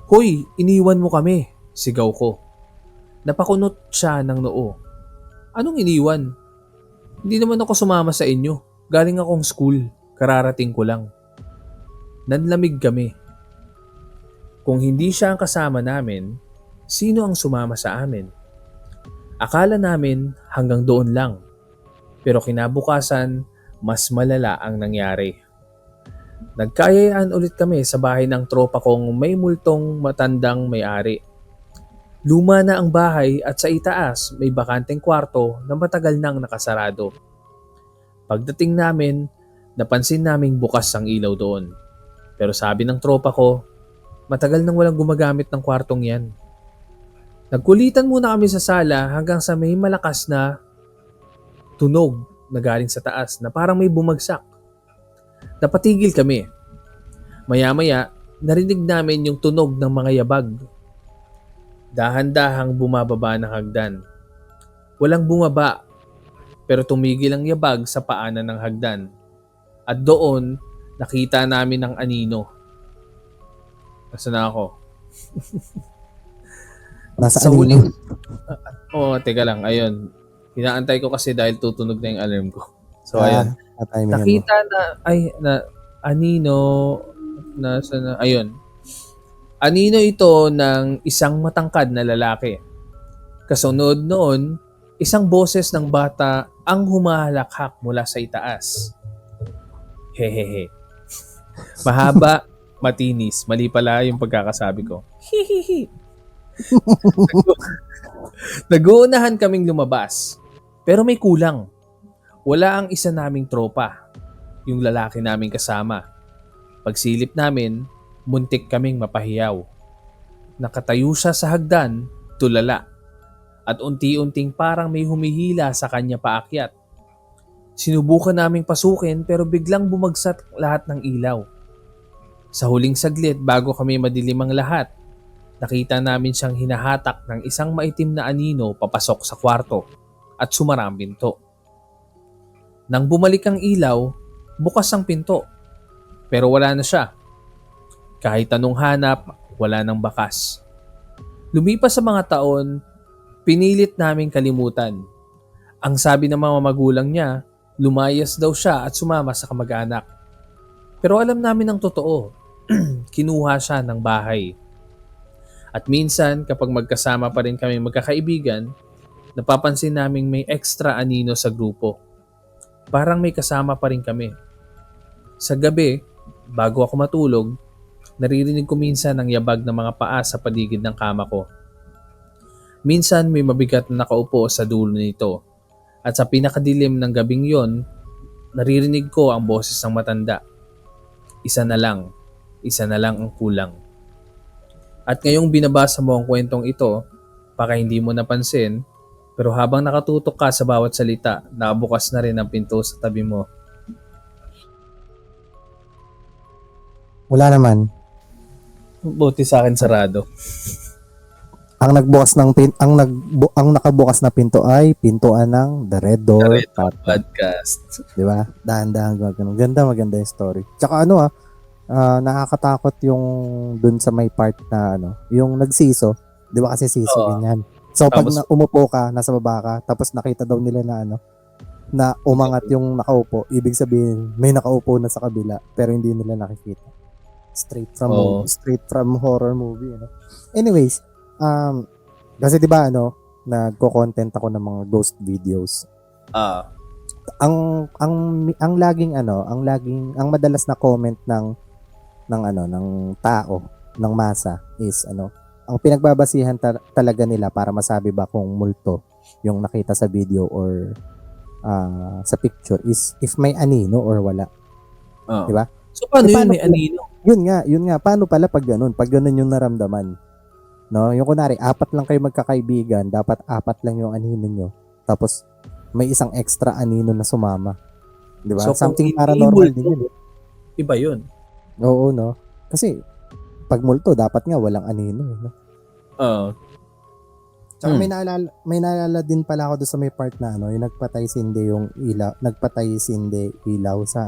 Hoy, iniwan mo kami, sigaw ko. Napakunot siya ng noo. Anong iniwan? Hindi naman ako sumama sa inyo. Galing akong school, kararating ko lang. Nanlamig kami. Kung hindi siya ang kasama namin, sino ang sumama sa amin? Akala namin hanggang doon lang. Pero kinabukasan, mas malala ang nangyari. Nagkayayaan ulit kami sa bahay ng tropa kong may multong matandang may-ari. Luma na ang bahay at sa itaas may bakanteng kwarto na matagal nang nakasarado. Pagdating namin, napansin naming bukas ang ilaw doon. Pero sabi ng tropa ko, matagal nang walang gumagamit ng kwartong yan. Nagkulitan muna kami sa sala hanggang sa may malakas na tunog na galing sa taas na parang may bumagsak. Napatigil kami. Maya-maya, narinig namin yung tunog ng mga yabag. Dahan-dahang bumababa ng hagdan. Walang bumaba, pero tumigil ang yabag sa paanan ng hagdan. At doon, nakita namin ang anino. Nasaan na ako? Nasa Sa anino. teka lang, ayun. Hinaantay ko kasi dahil tutunog na yung alarm ko. So, ayun. Nakita na anino, ayun. Anino ito ng isang matangkad na lalaki. Kasunod noon, isang boses ng bata ang humahalakhak mula sa itaas. Hehehe. Mahaba, matinis. Mali pala yung pagkakasabi ko. Hihihi. Nag-uunahan kaming lumabas. Pero may kulang. Wala ang isa naming tropa. Yung lalaki naming kasama. Pagsilip namin, muntik kaming mapahiyaw. Nakatayo siya sa hagdan, tulala. At unti-unting parang may humihila sa kanya paakyat. Sinubukan naming pasukin pero biglang bumagsak lahat ng ilaw. Sa huling saglit bago kami madilim ang lahat, nakita namin siyang hinahatak ng isang maitim na anino papasok sa kwarto at sumara ang pinto. Nang bumalik ang ilaw, bukas ang pinto. Pero wala na siya. Kahit anong hanap, wala nang bakas. Lumipas sa mga taon, pinilit naming kalimutan. Ang sabi ng mga magulang niya, lumayas daw siya at sumama sa kamag-anak. Pero alam namin ang totoo. Kinuha siya ng bahay. At minsan, kapag magkasama pa rin kami magkakaibigan, napapansin naming may extra anino sa grupo. Parang may kasama pa rin kami. Sa gabi, bago ako matulog, naririnig ko minsan ang yabag ng mga paa sa paligid ng kama ko. Minsan may mabigat na nakaupo sa dulo nito. At sa pinakadilim ng gabing yon, naririnig ko ang boses ng matanda. Isa na lang ang kulang. At ngayong binabasa mo ang kwentong ito, baka hindi mo napansin, pero habang nakatutok ka sa bawat salita, nakabukas na rin ang pinto sa tabi mo. Wala naman. Buti sa akin sarado. Ang nakabukas na pinto ay pintuan ng The Red Door Podcast. Di ba? Dahan-dahan gano'n. Maganda yung story. Tsaka nakakatakot yung dun sa may part na yung nagsiso. Di ba kasi siso ganyan. So pag umupo ka, nasa baba ka, tapos nakita daw nila na na umangat yung nakaupo, ibig sabihin may nakaupo na sa kabila pero hindi nila nakikita. Straight from horror movie, ano. Anyways, kasi 'di ba nagko-content ako ng mga ghost videos. Ang laging ang madalas na comment ng tao, ng masa is ang pinagbabasihan talaga nila para masabi ba kung multo yung nakita sa video or sa picture is if may anino or wala. Di ba? So paano yun may anino? Yun nga. Paano pala pag ganun yung naramdaman? No, yung kunwari, 4 lang kayo magkakaibigan, dapat 4 lang yung anino nyo. Tapos may isang extra anino na sumama. Di ba? So, something paranormal din yun. Iba yun. Oo, no? Kasi pag multo, dapat nga walang anino. No? Tsaka may naalala din pala ako doon sa may part na yung nagpatay sindi ilaw sa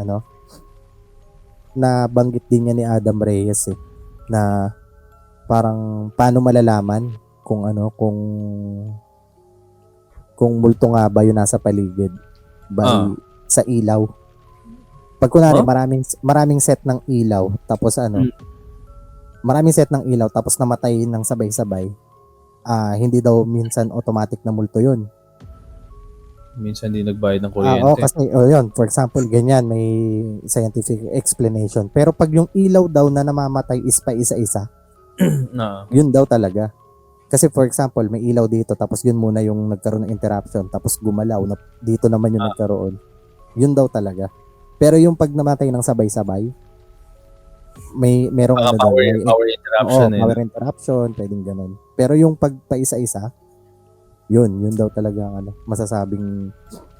na banggit din niya ni Adam Reyes na parang paano malalaman kung kung multo nga ba yung nasa paligid sa ilaw. Pag kunwari maraming set ng ilaw tapos maraming set ng ilaw tapos namatay ng sabay-sabay, hindi daw minsan automatic na multo yun. Minsan hindi nagbayad ng kuryente. Kasi yun, for example, ganyan, may scientific explanation. Pero pag yung ilaw daw na namamatay is pa isa-isa, yun daw talaga. Kasi for example, may ilaw dito tapos yun muna yung nagkaroon ng interruption tapos gumalaw na dito naman yung nagkaroon. Yun daw talaga. Pero yung pag namatay ng sabay-sabay, merong power interruption. Power interruption, pwedeng ganun. Pero yung pag pa isa-isa, yun daw talaga masasabing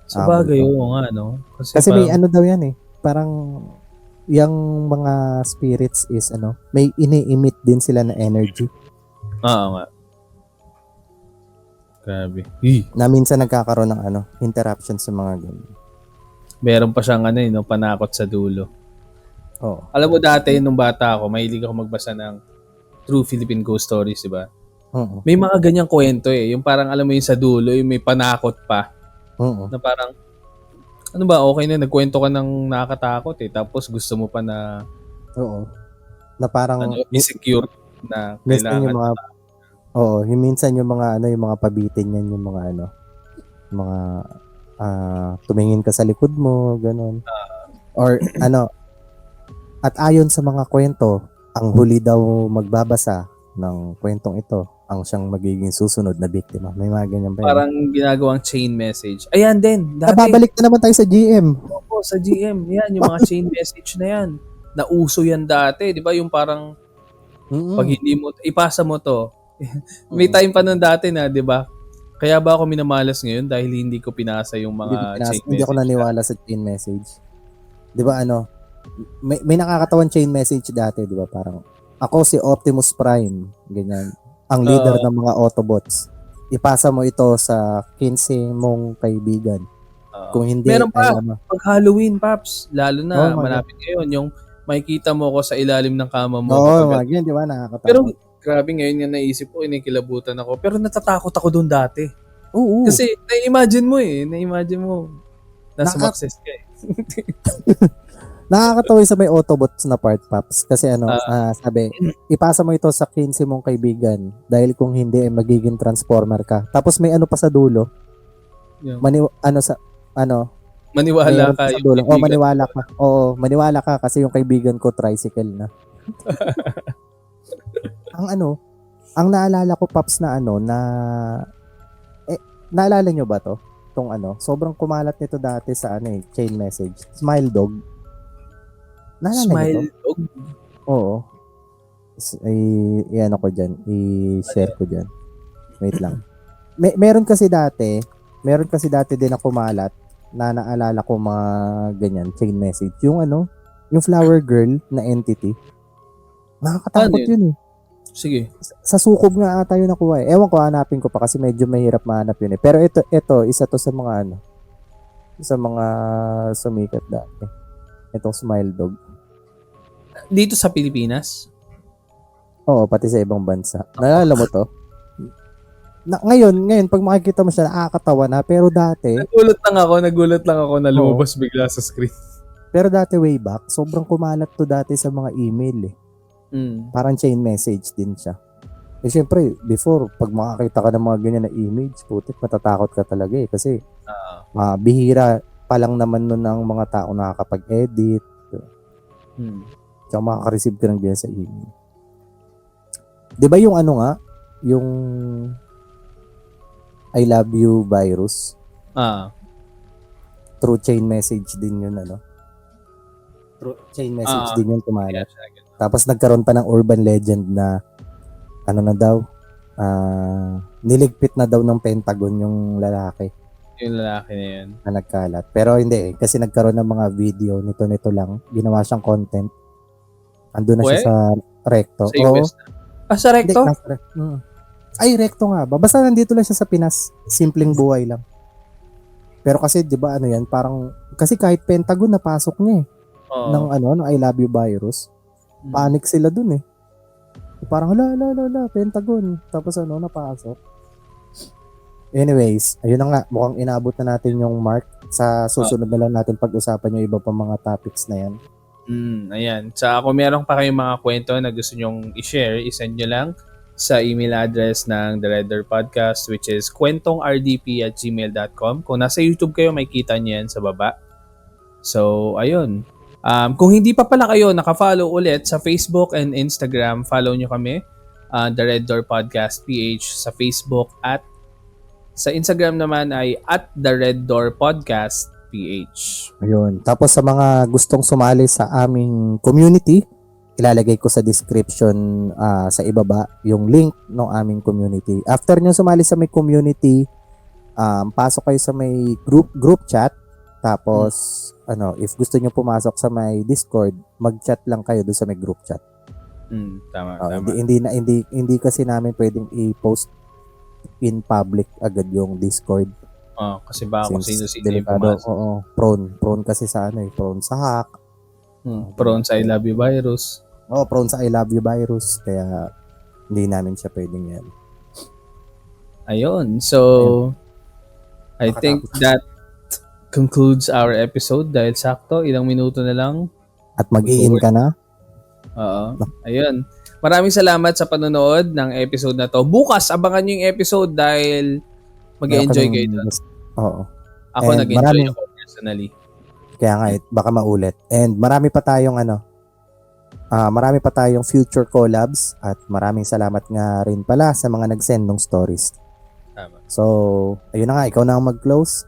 sabagay nga kasi may daw yan parang yung mga spirits is may ini-emit din sila na energy. Nga. Grabe. Na minsan nagkakaroon ng interruption sa mga ganun. Meron pa siyang panakot sa dulo. Alam mo dati nung bata ako, mahilig ako magbasa ng True Philippine Ghost Stories, di ba? May mga ganyang kwento yung parang alam mo yung sa dulo, yung may panakot pa. Na parang okay na nagkwento ka ng nakakatakot tapos gusto mo pa na na parang insecure na kailangan yung minsan yung mga pabitin yan, yung mga mga tumingin ka sa likod mo, ganun. Or at ayon sa mga kwento, ang huli daw magbabasa ng kwentong ito ang siyang magiging susunod na biktima. May mga ganyan pa. Parang ginagawang chain message. Ayan din. Dati, babalik na naman tayo sa GM. Opo, sa GM. Yan, yung mga chain message na yan. Nauso yan dati. Di ba yung parang pag hindi mo, ipasa mo to. May time pa nun dati na, di ba? Kaya ba ako minamalas ngayon dahil hindi ko pinasa yung mga chain message? Hindi ako naniwala sa chain message. Di ba may nakakatawan chain message dati, di ba? Parang, ako si Optimus Prime, ganyan. Ang leader ng mga Autobots. Ipasa mo ito sa 15 mong kaibigan. Kung hindi, meron pa, pag Halloween, Paps, lalo na malapit ngayon, yung makikita mo ko sa ilalim ng kama mo. Ganyan, di ba? Nakakatakot. Pero, grabe ngayon nga naisip ko, inikilabutan ako. Pero natatakot ako doon dati. Oo. Kasi, na-imagine mo, nasa Maxis ka Nakakatawa sa may Autobots na part, Paps. Kasi sabi, ipasa mo ito sa 15 mong kaibigan dahil kung hindi, magiging transformer ka. Tapos may pa sa dulo. Yeah. Maniwala ka. Maniwala ka. Oo, maniwala ka kasi yung kaibigan ko tricycle na. Ang naalala ko, Paps, na naalala nyo ba to? Tong sobrang kumalat nito dati sa chain message. Smile Dog. Smile Dog? Oo. I-ano ko dyan. I-share ko dyan. Wait lang. Meron kasi dati din na kumalat na naalala ko mga ganyan, chain message. Yung yung flower girl na entity. Nakakatakot yun Sige. Sa sukob nga ata yun nakuha Ewan ko, hanapin ko pa kasi medyo mahirap mahanap yun Pero ito, isa to sa mga sa mga sumikat dati. Itong Smile Dog. Dito sa Pilipinas? Oo, pati sa ibang bansa. Naalala mo to? Ngayon, pag makikita mo siya, nakakatawa na. Pero dati, Nagulat lang ako na lumabas bigla sa screen. pero dati way back, sobrang kumalat to dati sa mga email eh. Parang chain message din siya. Eh syempre, before, pag makakita ka ng mga ganyan na image, putik, matatakot ka talaga eh. Kasi, bihira pa lang naman nun ng mga tao nakakapag-edit. Tsaka makaka-receive ka ng ganyan sa email. Di ba yung ano nga, yung I love you virus? Through chain message din yun, ano? Through chain message din yun kumalat. Tapos nagkaroon pa ng urban legend na ano na daw, niligpit na daw ng Pentagon yung lalaki. Yung lalaki na yun. Na nagkalat. Pero hindi eh, kasi nagkaroon ng mga video nito lang. Ginawa siyang content. Andun na siya sa Recto. Sa US na. Sa Recto? Ay, Recto nga ba? Basta nandito lang siya sa Pinas. Simpleng buhay lang. Pero kasi, di ba, ano yan, parang, kasi kahit Pentagon, napasok niya eh. Ng I love you virus. Panic sila dun eh. Parang, hala, Pentagon. Tapos napasok. Anyways, ayun na nga, mukhang inabot na natin yung mark. Sa susunod na lang natin pag-usapan yung iba pa mga topics na yan. Ayan. Kung meron pa kayong mga kwento na gusto nyong i-share, isend nyo lang sa email address ng The Red Door Podcast, which is kwentongrdp@gmail.com. Kung nasa YouTube kayo, may kita nyo yan sa baba. So, ayun. Kung hindi pa pala kayo naka-follow ulit sa Facebook and Instagram, follow nyo kami, The Red Door Podcast PH sa Facebook at sa Instagram naman ay @The Red Door Podcast PH. Ayun. Tapos sa mga gustong sumali sa aming community, ilalagay ko sa description sa ibaba yung link ng aming community. After nyo sumali sa may community, pasok kayo sa may group chat. Tapos, if gusto nyo pumasok sa may Discord, mag-chat lang kayo doon sa may group chat. Tama. Hindi kasi namin pwedeng i-post in public agad yung Discord. Kasi baka kung sino-sino yung pumasok. Prone kasi sa prone sa hack. Prone sa I love you virus. Prone sa I love you virus. Kaya, hindi namin siya pwedeng yan. Ayun. So, I think that concludes our episode dahil sakto, ilang minuto na lang. At mag-i-in ka na? Ayun. Maraming salamat sa panonood ng episode na to. Bukas, abangan nyo yung episode dahil mag-enjoy kayo doon. Ako nag-enjoy ako personally. Kaya nga, baka maulit. And marami pa tayong future collabs at maraming salamat nga rin pala sa mga nag-send ng stories. Tama. So, ayun na nga, ikaw na ang mag-close.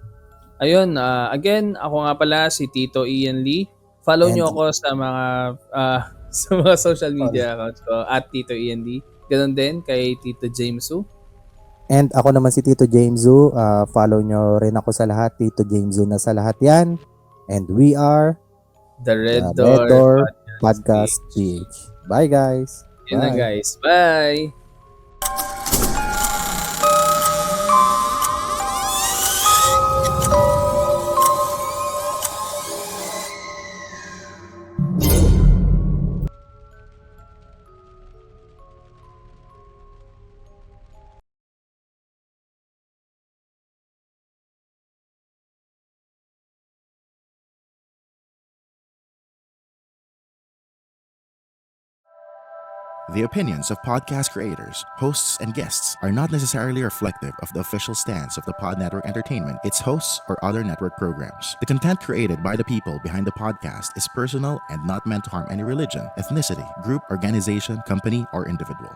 Ayun, again, ako nga pala si Tito Ian Lee. Follow nyo ako sa mga social media accounts ko @Tito Ian Lee. Ganon din kay Tito James Su. And ako naman si Tito James Su. Follow nyo rin ako sa lahat. Tito James Su na sa lahat yan. And we are The Red Door Podcast PH. Bye guys. Yun na guys. Bye. The opinions of podcast creators, hosts, and guests are not necessarily reflective of the official stance of the Pod Network Entertainment, its hosts, or other network programs. The content created by the people behind the podcast is personal and not meant to harm any religion, ethnicity, group, organization, company, or individual.